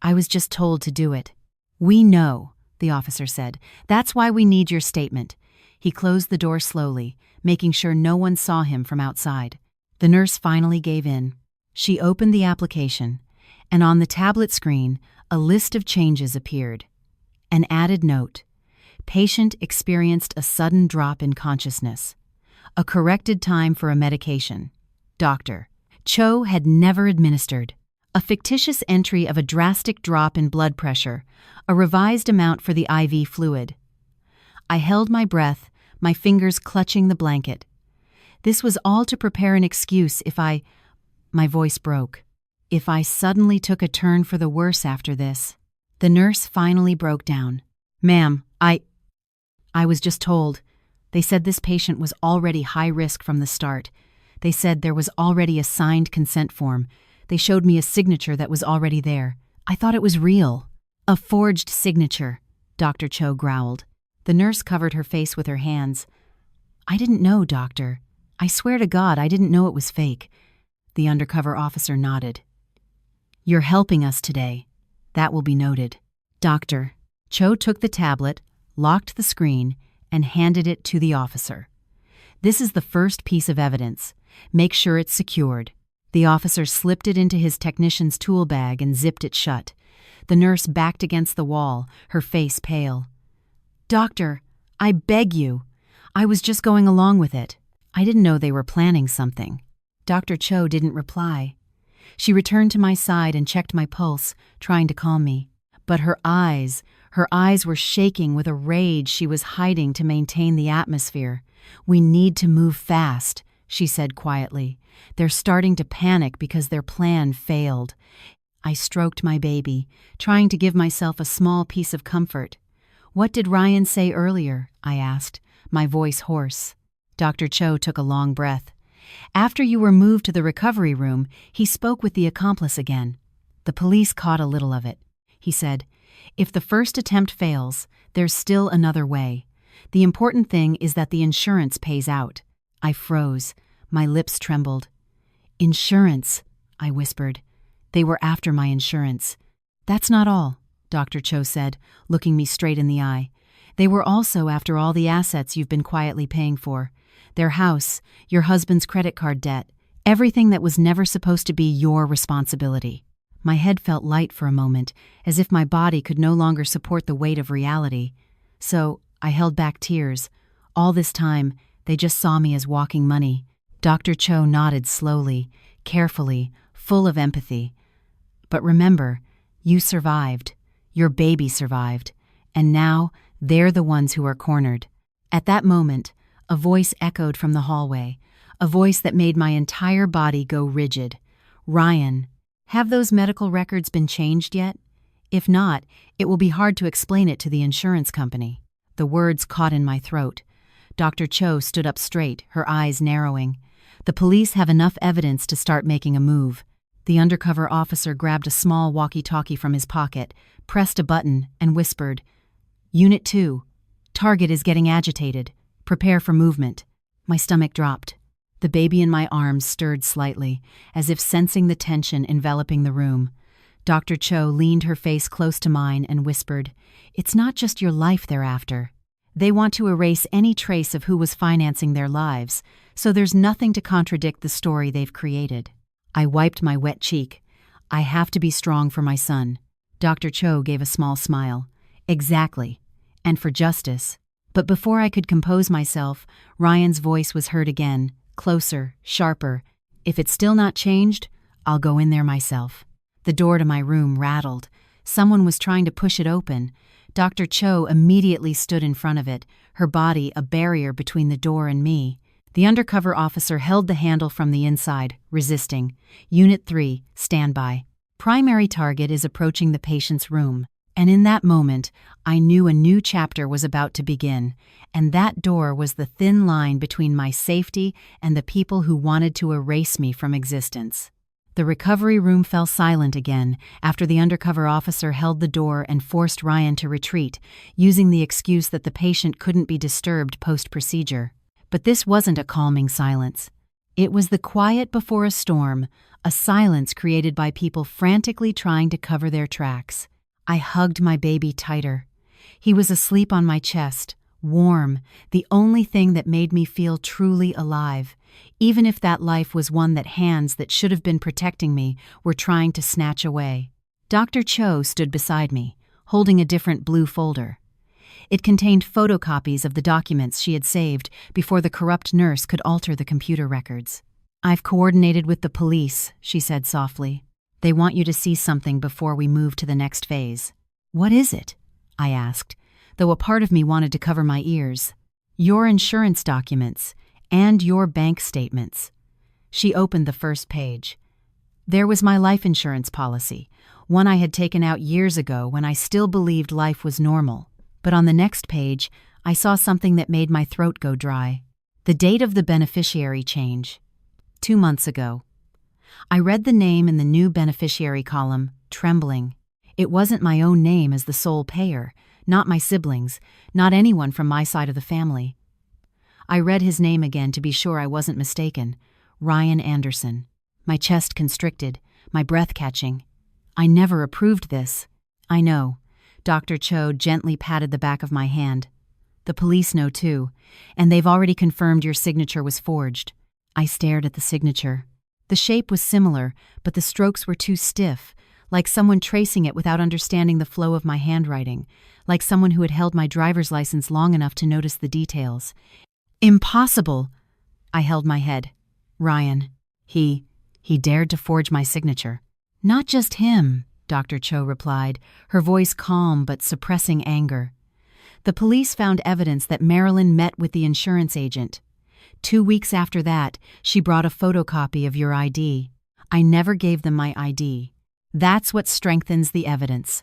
I was just told to do it. We know, the officer said. That's why we need your statement. He closed the door slowly, making sure no one saw him from outside. The nurse finally gave in. She opened the application, and on the tablet screen, a list of changes appeared. An added note. Patient experienced a sudden drop in consciousness. A corrected time for a medication. Doctor. Cho had never administered. A fictitious entry of a drastic drop in blood pressure. A revised amount for the IV fluid. I held my breath, my fingers clutching the blanket. This was all to prepare an excuse if my voice broke. If I suddenly took a turn for the worse after this. The nurse finally broke down. Ma'am, I was just told. They said this patient was already high risk from the start. They said there was already a signed consent form. They showed me a signature that was already there. I thought it was real. A forged signature, Dr. Cho growled. The nurse covered her face with her hands. I didn't know, doctor. I swear to God I didn't know it was fake. The undercover officer nodded. You're helping us today. That will be noted. Doctor. Cho took the tablet, locked the screen, and handed it to the officer. This is the first piece of evidence. Make sure it's secured. The officer slipped it into his technician's tool bag and zipped it shut. The nurse backed against the wall, her face pale. Doctor, I beg you. I was just going along with it. I didn't know they were planning something. Dr. Cho didn't reply. She returned to my side and checked my pulse, trying to calm me. But her eyes were shaking with a rage she was hiding to maintain the atmosphere. We need to move fast, she said quietly. They're starting to panic because their plan failed. I stroked my baby, trying to give myself a small piece of comfort. What did Ryan say earlier? I asked, my voice hoarse. Dr. Cho took a long breath. After you were moved to the recovery room, he spoke with the accomplice again. The police caught a little of it. He said, if the first attempt fails, there's still another way. The important thing is that the insurance pays out. I froze. My lips trembled. Insurance, I whispered. They were after my insurance. That's not all, Dr. Cho said, looking me straight in the eye. They were also after all the assets you've been quietly paying for. Their house, your husband's credit card debt, everything that was never supposed to be your responsibility. My head felt light for a moment, as if my body could no longer support the weight of reality. So I held back tears. All this time, they just saw me as walking money. Dr. Cho nodded slowly, carefully, full of empathy. But remember, you survived. Your baby survived. And now, they're the ones who are cornered. At that moment, a voice echoed from the hallway, a voice that made my entire body go rigid. Ryan, have those medical records been changed yet? If not, it will be hard to explain it to the insurance company. The words caught in my throat. Dr. Cho stood up straight, her eyes narrowing. The police have enough evidence to start making a move. The undercover officer grabbed a small walkie-talkie from his pocket, pressed a button, and whispered, Unit 2. Target is getting agitated. Prepare for movement. My stomach dropped. The baby in my arms stirred slightly, as if sensing the tension enveloping the room. Dr. Cho leaned her face close to mine and whispered, "It's not just your life they're after. They want to erase any trace of who was financing their lives, so there's nothing to contradict the story they've created." I wiped my wet cheek. "I have to be strong for my son." Dr. Cho gave a small smile. "Exactly. And for justice." But before I could compose myself, Ryan's voice was heard again, closer, sharper. "If it's still not changed, I'll go in there myself." The door to my room rattled. Someone was trying to push it open. Dr. Cho immediately stood in front of it, her body a barrier between the door and me. The undercover officer held the handle from the inside, resisting. "Unit 3, stand by. Primary target is approaching the patient's room." And in that moment, I knew a new chapter was about to begin, and that door was the thin line between my safety and the people who wanted to erase me from existence. The recovery room fell silent again after the undercover officer held the door and forced Ryan to retreat, using the excuse that the patient couldn't be disturbed post-procedure. But this wasn't a calming silence. It was the quiet before a storm, a silence created by people frantically trying to cover their tracks. I hugged my baby tighter. He was asleep on my chest, warm, the only thing that made me feel truly alive, even if that life was one that hands that should have been protecting me were trying to snatch away. Dr. Cho stood beside me, holding a different blue folder. It contained photocopies of the documents she had saved before the corrupt nurse could alter the computer records. "I've coordinated with the police," she said softly. "They want you to see something before we move to the next phase." "What is it?" I asked, though a part of me wanted to cover my ears. "Your insurance documents and your bank statements." She opened the first page. There was my life insurance policy, one I had taken out years ago when I still believed life was normal. But on the next page, I saw something that made my throat go dry. The date of the beneficiary change. 2 months ago. I read the name in the new beneficiary column, trembling. It wasn't my own name as the sole payer, not my siblings, not anyone from my side of the family. I read his name again to be sure I wasn't mistaken. Ryan Anderson. My chest constricted, my breath catching. I never approved this. "I know." Dr. Cho gently patted the back of my hand. "The police know too, and they've already confirmed your signature was forged." I stared at the signature. The shape was similar, but the strokes were too stiff, like someone tracing it without understanding the flow of my handwriting, like someone who had held my driver's license long enough to notice the details. "Impossible!" I held my head. "Ryan. He dared to forge my signature." "Not just him," Dr. Cho replied, her voice calm but suppressing anger. "The police found evidence that Marilyn met with the insurance agent. 2 weeks after that, she brought a photocopy of your ID. I never gave them my ID. That's what strengthens the evidence."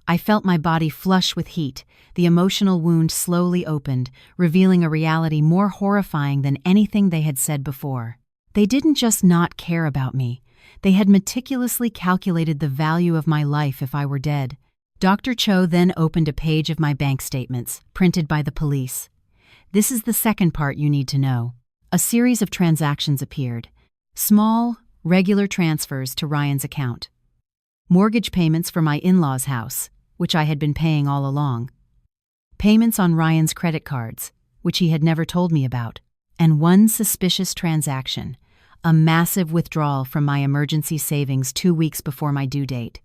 I felt my body flush with heat. The emotional wound slowly opened, revealing a reality more horrifying than anything they had said before. They didn't just not care about me. They had meticulously calculated the value of my life if I were dead. Dr. Cho then opened a page of my bank statements, printed by the police. This is the second part you need to know. A series of transactions appeared. Small, regular transfers to Ryan's account. Mortgage payments for my in-laws' house, which I had been paying all along. Payments on Ryan's credit cards, which he had never told me about. And one suspicious transaction, a massive withdrawal from my emergency savings 2 weeks before my due date.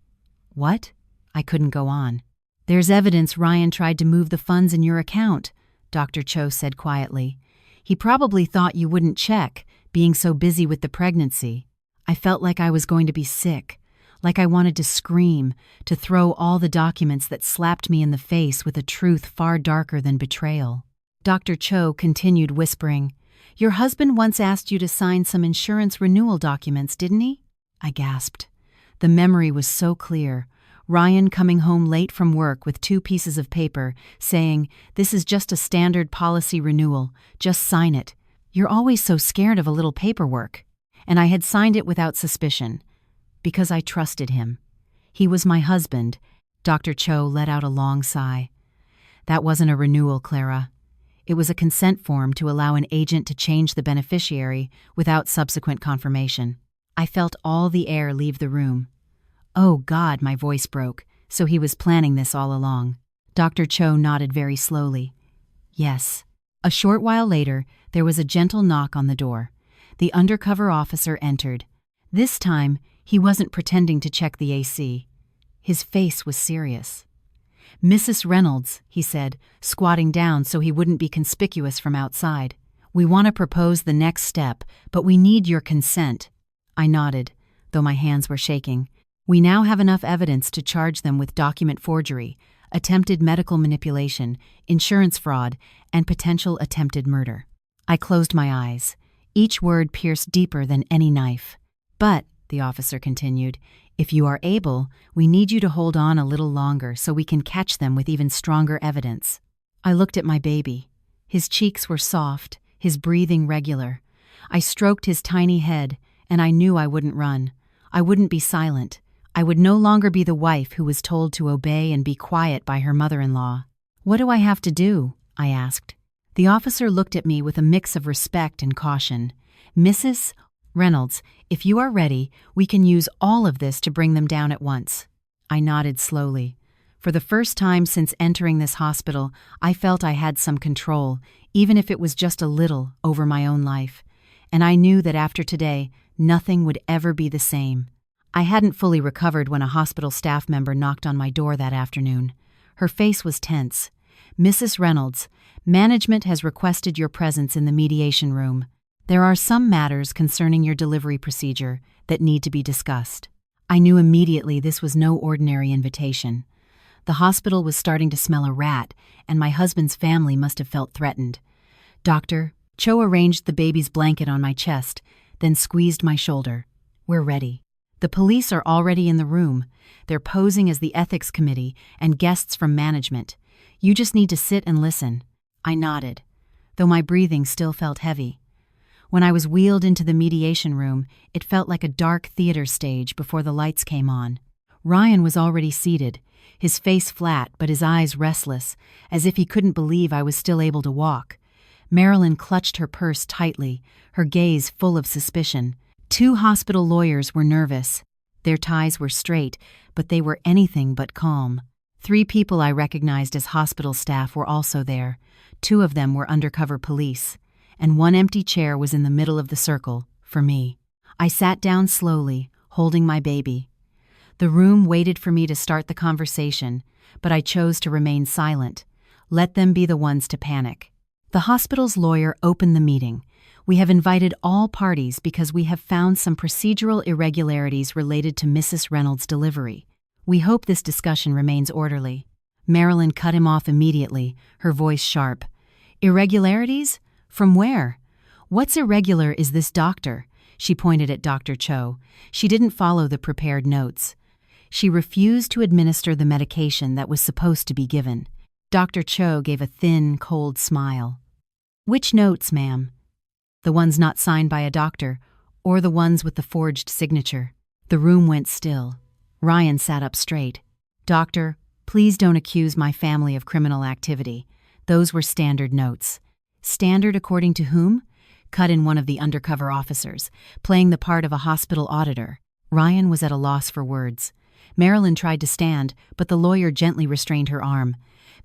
"What?" I couldn't go on. "There's evidence Ryan tried to move the funds in your account," Dr. Cho said quietly. "He probably thought you wouldn't check, being so busy with the pregnancy." I felt like I was going to be sick, like I wanted to scream, to throw all the documents that slapped me in the face with a truth far darker than betrayal. Dr. Cho continued whispering, "Your husband once asked you to sign some insurance renewal documents, didn't he?" I gasped. The memory was so clear. Ryan coming home late from work with 2 pieces of paper, saying, "This is just a standard policy renewal, just sign it. You're always so scared of a little paperwork." And I had signed it without suspicion, because I trusted him. He was my husband. Dr. Cho let out a long sigh. "That wasn't a renewal, Clara. It was a consent form to allow an agent to change the beneficiary without subsequent confirmation. I felt all the air leave the room. Oh God, my voice broke. So he was planning this all along. Dr. Cho nodded very slowly. Yes. A short while later, there was a gentle knock on the door. The undercover officer entered. This time, he wasn't pretending to check the AC. His face was serious. "Mrs. Reynolds," he said, squatting down so he wouldn't be conspicuous from outside. "We want to propose the next step, but we need your consent." I nodded, though my hands were shaking. "We now have enough evidence to charge them with document forgery, attempted medical manipulation, insurance fraud, and potential attempted murder." I closed my eyes. Each word pierced deeper than any knife. "But," the officer continued, "if you are able, we need you to hold on a little longer so we can catch them with even stronger evidence." I looked at my baby. His cheeks were soft, his breathing regular. I stroked his tiny head, and I knew I wouldn't run. I wouldn't be silent. I would no longer be the wife who was told to obey and be quiet by her mother-in-law. "What do I have to do?" I asked. The officer looked at me with a mix of respect and caution. "Mrs. Reynolds, if you are ready, we can use all of this to bring them down at once." I nodded slowly. For the first time since entering this hospital, I felt I had some control, even if it was just a little, over my own life. And I knew that after today, nothing would ever be the same. I hadn't fully recovered when a hospital staff member knocked on my door that afternoon. Her face was tense. "Mrs. Reynolds, management has requested your presence in the mediation room. There are some matters concerning your delivery procedure that need to be discussed." I knew immediately this was no ordinary invitation. The hospital was starting to smell a rat, and my husband's family must have felt threatened. "Doctor," Cho arranged the baby's blanket on my chest, then squeezed my shoulder. "We're ready. The police are already in the room. They're posing as the ethics committee and guests from management. You just need to sit and listen." I nodded, though my breathing still felt heavy. When I was wheeled into the mediation room, it felt like a dark theater stage before the lights came on. Ryan was already seated, his face flat but his eyes restless, as if he couldn't believe I was still able to walk. Marilyn clutched her purse tightly, her gaze full of suspicion. 2 hospital lawyers were nervous. Their ties were straight, but they were anything but calm. 3 people I recognized as hospital staff were also there. 2 of them were undercover police, and 1 empty chair was in the middle of the circle, for me. I sat down slowly, holding my baby. The room waited for me to start the conversation, but I chose to remain silent. Let them be the ones to panic. The hospital's lawyer opened the meeting. "We have invited all parties because we have found some procedural irregularities related to Mrs. Reynolds' delivery. We hope this discussion remains orderly." Marilyn cut him off immediately, her voice sharp. "Irregularities? From where? What's irregular is this doctor?" She pointed at Dr. Cho. She didn't follow the prepared notes. She refused to administer the medication that was supposed to be given. Dr. Cho gave a thin, cold smile. "Which notes, ma'am? The ones not signed by a doctor, or the ones with the forged signature?" The room went still. Ryan sat up straight. "Doctor, please don't accuse my family of criminal activity. Those were standard notes." "Standard according to whom?" cut in one of the undercover officers, playing the part of a hospital auditor. Ryan was at a loss for words. Marilyn tried to stand, but the lawyer gently restrained her arm.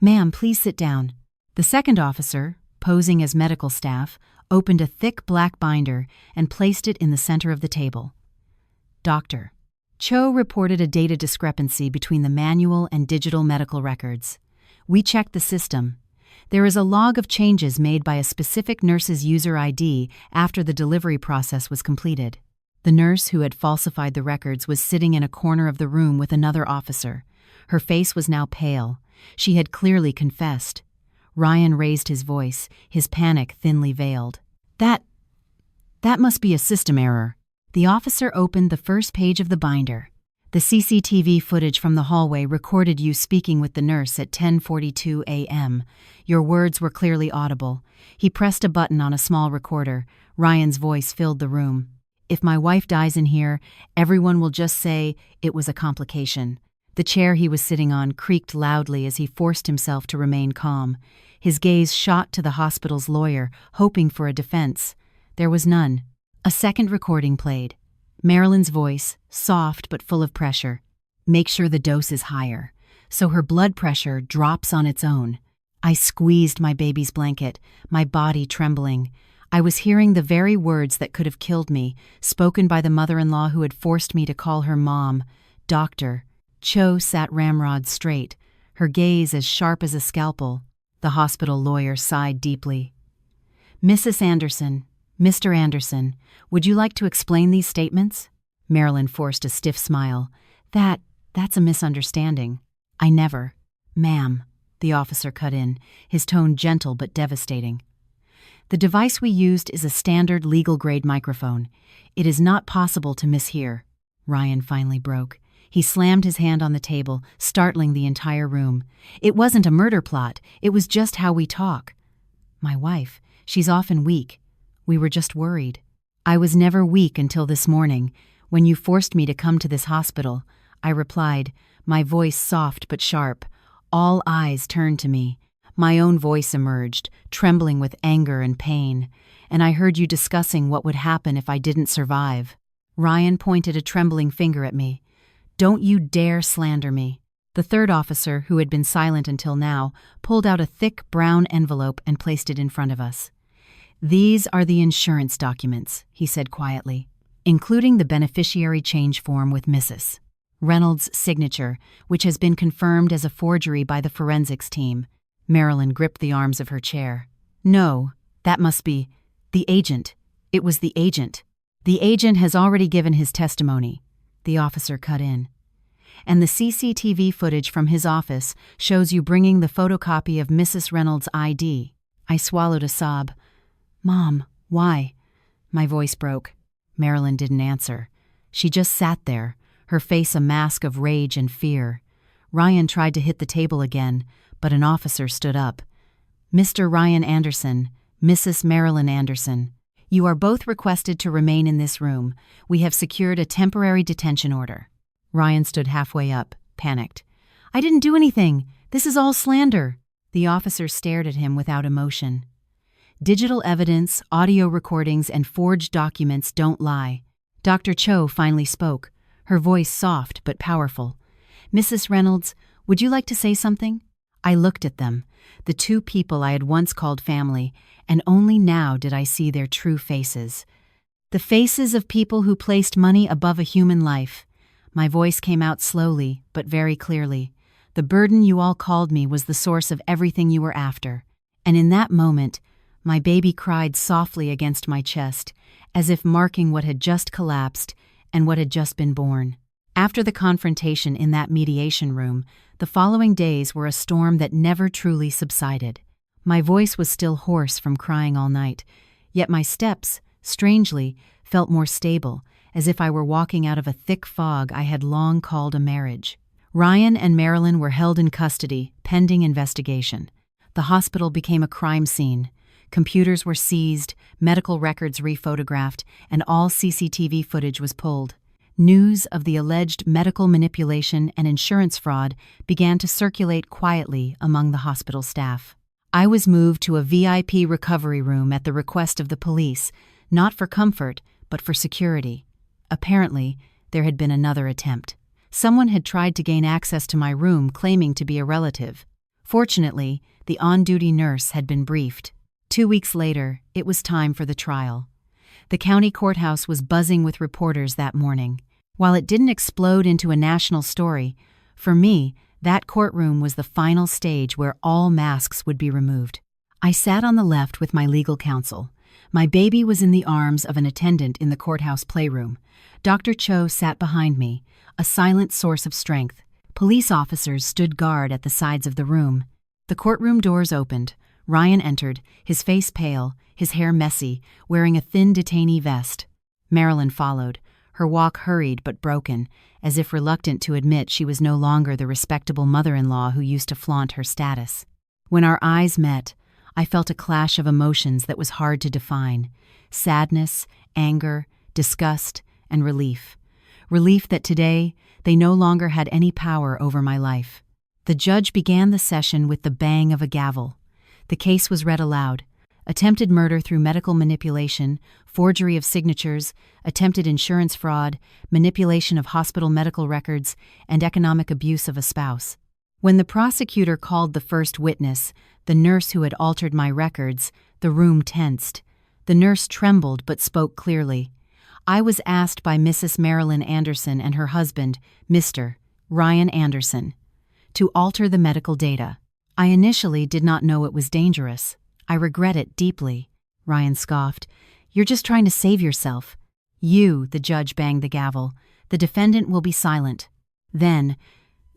"Ma'am, please sit down." The second officer, posing as medical staff, opened a thick black binder and placed it in the center of the table. "Doctor." Cho reported a data discrepancy between the manual and digital medical records. "We checked the system. There is a log of changes made by a specific nurse's user ID after the delivery process was completed." The nurse who had falsified the records was sitting in a corner of the room with another officer. Her face was now pale. She had clearly confessed. Ryan raised his voice, his panic thinly veiled. That must be a system error." The officer opened the first page of the binder. "The CCTV footage from the hallway recorded you speaking with the nurse at 10:42 a.m. Your words were clearly audible." He pressed a button on a small recorder. Ryan's voice filled the room. "If my wife dies in here, everyone will just say it was a complication. The chair he was sitting on creaked loudly as he forced himself to remain calm. His gaze shot to the hospital's lawyer, hoping for a defense. There was none. A second recording played. Marilyn's voice, soft but full of pressure. "Make sure the dose is higher, so her blood pressure drops on its own." I squeezed my baby's blanket, my body trembling. I was hearing the very words that could have killed me, spoken by the mother-in-law who had forced me to call her mom. "Doctor." Cho sat ramrod straight, her gaze as sharp as a scalpel. The hospital lawyer sighed deeply. "Mrs. Anderson, Mr. Anderson, would you like to explain these statements?" Marilyn forced a stiff smile. That's a misunderstanding. "I never." "Ma'am," the officer cut in, his tone gentle but devastating. "The device we used is a standard legal-grade microphone. It is not possible to mishear." Ryan finally broke. He slammed his hand on the table, startling the entire room. "It wasn't a murder plot. It was just how we talk." "My wife, she's often weak. We were just worried." "I was never weak until this morning, when you forced me to come to this hospital," I replied, my voice soft but sharp. All eyes turned to me. My own voice emerged, trembling with anger and pain, and I heard you discussing what would happen if I didn't survive. Ryan pointed a trembling finger at me. "Don't you dare slander me." The third officer, who had been silent until now, pulled out a thick brown envelope and placed it in front of us. "These are the insurance documents," he said quietly, "including the beneficiary change form with Mrs. Reynolds' signature, which has been confirmed as a forgery by the forensics team." Marilyn gripped the arms of her chair. "No, that must be the agent. It was the agent. The agent has already given his testimony," the officer cut in. "And the CCTV footage from his office shows you bringing the photocopy of Mrs. Reynolds' ID." I swallowed a sob. "Mom, why?" My voice broke. Marilyn didn't answer. She just sat there, her face a mask of rage and fear. Ryan tried to hit the table again, but an officer stood up. "Mr. Ryan Anderson, Mrs. Marilyn Anderson, you are both requested to remain in this room. We have secured a temporary detention order." Ryan stood halfway up, panicked. "I didn't do anything. This is all slander." The officer stared at him without emotion. "Digital evidence, audio recordings, and forged documents don't lie." Dr. Cho finally spoke, her voice soft but powerful. "Mrs. Reynolds, would you like to say something?" I looked at them, the two people I had once called family, and only now did I see their true faces. The faces of people who placed money above a human life. My voice came out slowly, but very clearly. "The burden you all called me was the source of everything you were after." And in that moment, my baby cried softly against my chest, as if marking what had just collapsed and what had just been born. After the confrontation in that mediation room, the following days were a storm that never truly subsided. My voice was still hoarse from crying all night, yet my steps, strangely, felt more stable, as if I were walking out of a thick fog I had long called a marriage. Ryan and Marilyn were held in custody, pending investigation. The hospital became a crime scene. Computers were seized, medical records rephotographed, and all CCTV footage was pulled. News of the alleged medical manipulation and insurance fraud began to circulate quietly among the hospital staff. I was moved to a VIP recovery room at the request of the police, not for comfort, but for security. Apparently, there had been another attempt. Someone had tried to gain access to my room claiming to be a relative. Fortunately, the on-duty nurse had been briefed. 2 weeks later, it was time for the trial. The county courthouse was buzzing with reporters that morning. While it didn't explode into a national story, for me, that courtroom was the final stage where all masks would be removed. I sat on the left with my legal counsel. My baby was in the arms of an attendant in the courthouse playroom. Dr. Cho sat behind me, a silent source of strength. Police officers stood guard at the sides of the room. The courtroom doors opened. Ryan entered, his face pale, his hair messy, wearing a thin detainee vest. Marilyn followed, her walk hurried but broken, as if reluctant to admit she was no longer the respectable mother-in-law who used to flaunt her status. When our eyes met, I felt a clash of emotions that was hard to define: sadness, anger, disgust, and relief. relief that today they no longer had any power over my life. The judge began the session with the bang of a gavel. The case was read aloud. Attempted murder through medical manipulation, forgery of signatures, attempted insurance fraud, manipulation of hospital medical records, and economic abuse of a spouse. When the prosecutor called the first witness, the nurse who had altered my records, the room tensed. The nurse trembled but spoke clearly. I was asked by Mrs. Marilyn Anderson and her husband, Mr. Ryan Anderson, to alter the medical data. I initially did not know it was dangerous. I regret it deeply. Ryan scoffed. You're just trying to save yourself. You, the judge banged the gavel. The defendant will be silent. Then,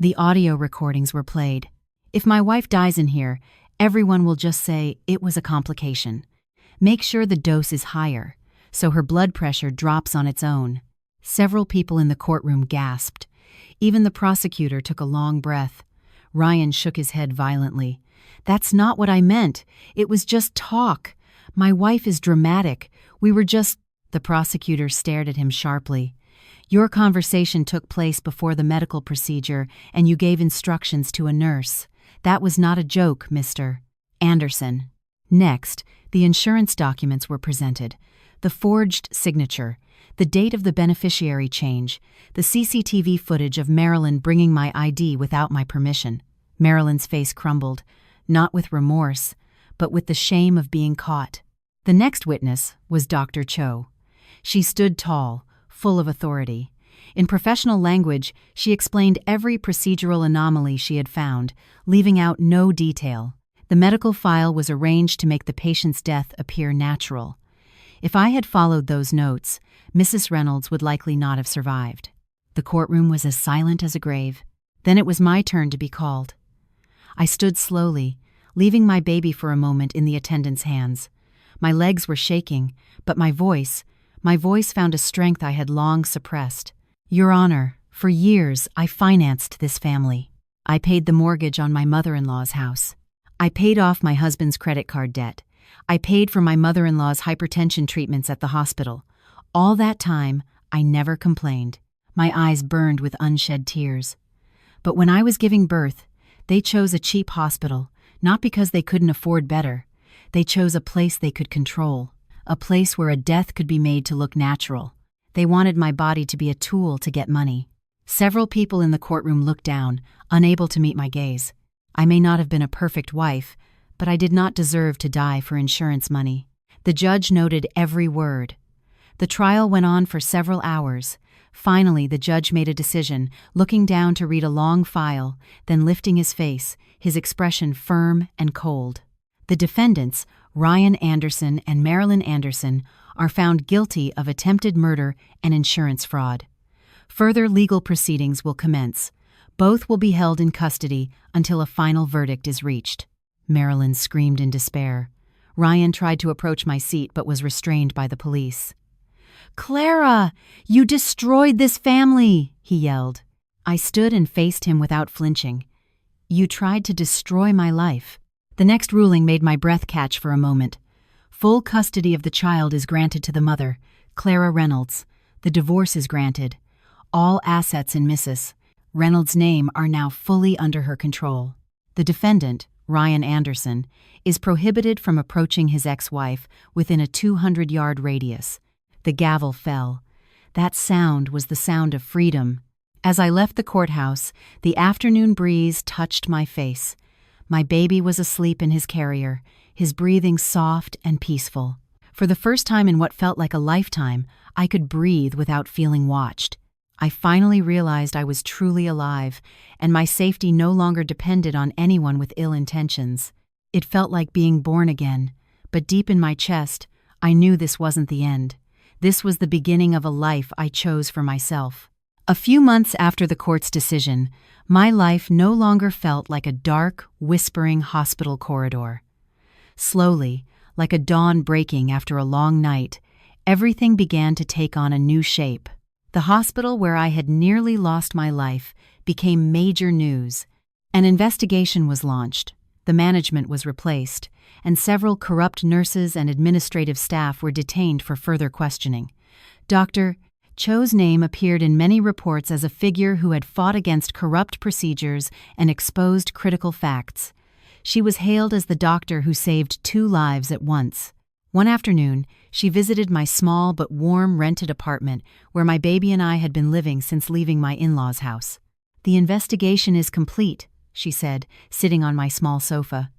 the audio recordings were played. If my wife dies in here, everyone will just say it was a complication. Make sure the dose is higher, so her blood pressure drops on its own. Several people in the courtroom gasped. Even the prosecutor took a long breath. Ryan shook his head violently. That's not what I meant. It was just talk. My wife is dramatic. We were just... The prosecutor stared at him sharply. Your conversation took place before the medical procedure, and you gave instructions to a nurse. That was not a joke, Mr. Anderson. Next, the insurance documents were presented. The forged signature, the date of the beneficiary change, the CCTV footage of Marilyn bringing my ID without my permission. Marilyn's face crumbled, not with remorse, but with the shame of being caught. The next witness was Dr. Cho. She stood tall, full of authority. In professional language, she explained every procedural anomaly she had found, leaving out no detail. The medical file was arranged to make the patient's death appear natural. If I had followed those notes, Mrs. Reynolds would likely not have survived. The courtroom was as silent as a grave. Then it was my turn to be called. I stood slowly, leaving my baby for a moment in the attendant's hands. My legs were shaking, but my voice found a strength I had long suppressed. Your Honor, for years I financed this family. I paid the mortgage on my mother-in-law's house. I paid off my husband's credit card debt. I paid for my mother-in-law's hypertension treatments at the hospital. All that time, I never complained. My eyes burned with unshed tears. But when I was giving birth, they chose a cheap hospital, not because they couldn't afford better. They chose a place they could control, a place where a death could be made to look natural. They wanted my body to be a tool to get money. Several people in the courtroom looked down, unable to meet my gaze. I may not have been a perfect wife, but I did not deserve to die for insurance money. The judge noted every word. The trial went on for several hours. Finally, the judge made a decision, looking down to read a long file, then lifting his face, his expression firm and cold. The defendants, Ryan Anderson and Marilyn Anderson, are found guilty of attempted murder and insurance fraud. Further legal proceedings will commence. Both will be held in custody until a final verdict is reached. Marilyn screamed in despair. Ryan tried to approach my seat but was restrained by the police. Clara, you destroyed this family, he yelled. I stood and faced him without flinching. You tried to destroy my life. The next ruling made my breath catch for a moment. Full custody of the child is granted to the mother, Clara Reynolds. The divorce is granted. All assets in Mrs. Reynolds' name are now fully under her control. The defendant, Ryan Anderson, is prohibited from approaching his ex-wife within a 200-yard radius. The gavel fell. That sound was the sound of freedom. As I left the courthouse, the afternoon breeze touched my face. My baby was asleep in his carrier, his breathing soft and peaceful. For the first time in what felt like a lifetime, I could breathe without feeling watched. I finally realized I was truly alive, and my safety no longer depended on anyone with ill intentions. It felt like being born again, but deep in my chest, I knew this wasn't the end. This was the beginning of a life I chose for myself. A few months after the court's decision, my life no longer felt like a dark, whispering hospital corridor. Slowly, like a dawn breaking after a long night, everything began to take on a new shape. The hospital where I had nearly lost my life became major news. An investigation was launched, the management was replaced, and several corrupt nurses and administrative staff were detained for further questioning. Dr. Cho's name appeared in many reports as a figure who had fought against corrupt procedures and exposed critical facts. She was hailed as the doctor who saved 2 lives at once. One afternoon, she visited my small but warm rented apartment where my baby and I had been living since leaving my in-laws' house. "The investigation is complete," she said, sitting on my small sofa.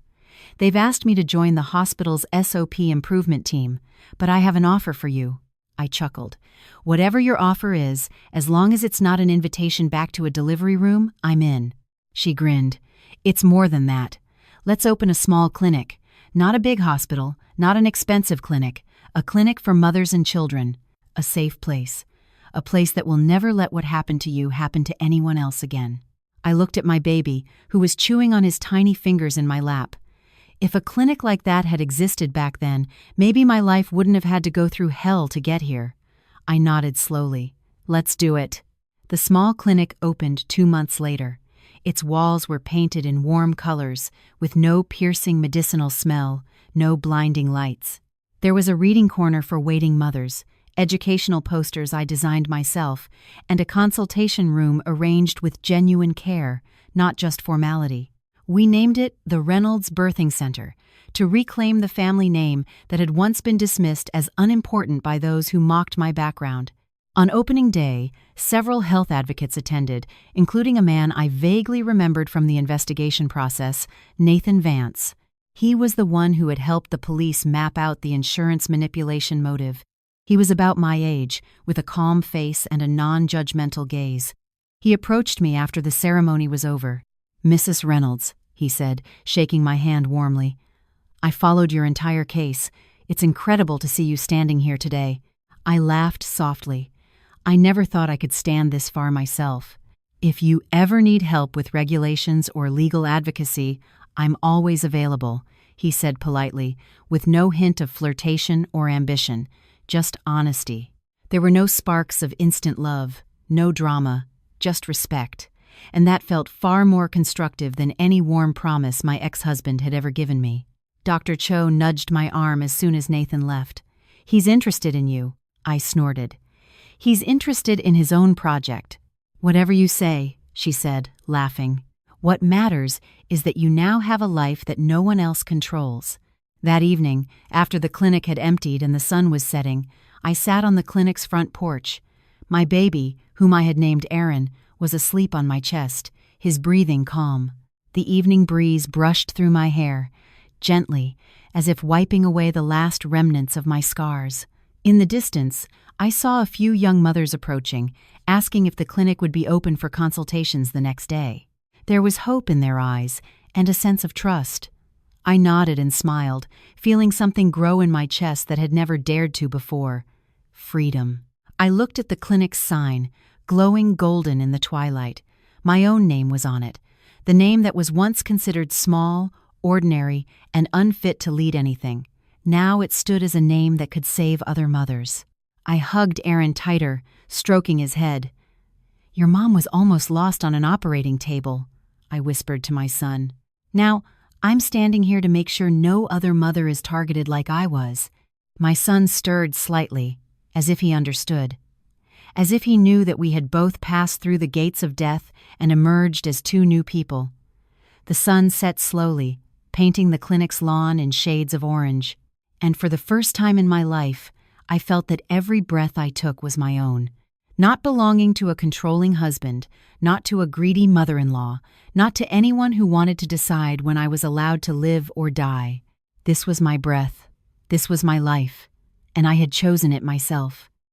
"They've asked me to join the hospital's SOP improvement team, but I have an offer for you." I chuckled. "Whatever your offer is, as long as it's not an invitation back to a delivery room, I'm in." She grinned. "It's more than that. Let's open a small clinic. Not a big hospital, not an expensive clinic. A clinic for mothers and children. A safe place. A place that will never let what happened to you happen to anyone else again." I looked at my baby, who was chewing on his tiny fingers in my lap. If a clinic like that had existed back then, maybe my life wouldn't have had to go through hell to get here. I nodded slowly. "Let's do it." The small clinic opened 2 months later. Its walls were painted in warm colors, with no piercing medicinal smell, no blinding lights. There was a reading corner for waiting mothers, educational posters I designed myself, and a consultation room arranged with genuine care, not just formality. We named it the Reynolds Birthing Center, to reclaim the family name that had once been dismissed as unimportant by those who mocked my background. On opening day, several health advocates attended, including a man I vaguely remembered from the investigation process, Nathan Vance. He was the one who had helped the police map out the insurance manipulation motive. He was about my age, with a calm face and a non-judgmental gaze. He approached me after the ceremony was over. "Mrs. Reynolds," he said, shaking my hand warmly. "I followed your entire case. It's incredible to see you standing here today." I laughed softly. I never thought I could stand this far myself. "If you ever need help with regulations or legal advocacy, I'm always available," he said politely, with no hint of flirtation or ambition, just honesty. There were no sparks of instant love, no drama, just respect. And that felt far more constructive than any warm promise my ex-husband had ever given me. Dr. Cho nudged my arm as soon as Nathan left. "He's interested in you," I snorted. "He's interested in his own project." "Whatever you say," she said, laughing. "What matters is that you now have a life that no one else controls." That evening, after the clinic had emptied and the sun was setting, I sat on the clinic's front porch. My baby, whom I had named Aaron, was asleep on my chest, his breathing calm. The evening breeze brushed through my hair, gently, as if wiping away the last remnants of my scars. In the distance, I saw a few young mothers approaching, asking if the clinic would be open for consultations the next day. There was hope in their eyes, and a sense of trust. I nodded and smiled, feeling something grow in my chest that had never dared to before. Freedom. I looked at the clinic's sign, glowing golden in the twilight. My own name was on it, the name that was once considered small, ordinary, and unfit to lead anything. Now it stood as a name that could save other mothers. I hugged Aaron tighter, stroking his head. "Your mom was almost lost on an operating table," I whispered to my son. "Now, I'm standing here to make sure no other mother is targeted like I was." My son stirred slightly, as if he understood. As if he knew that we had both passed through the gates of death and emerged as 2 new people. The sun set slowly, painting the clinic's lawn in shades of orange. And for the first time in my life, I felt that every breath I took was my own. Not belonging to a controlling husband, not to a greedy mother-in-law, not to anyone who wanted to decide when I was allowed to live or die. This was my breath. This was my life. And I had chosen it myself.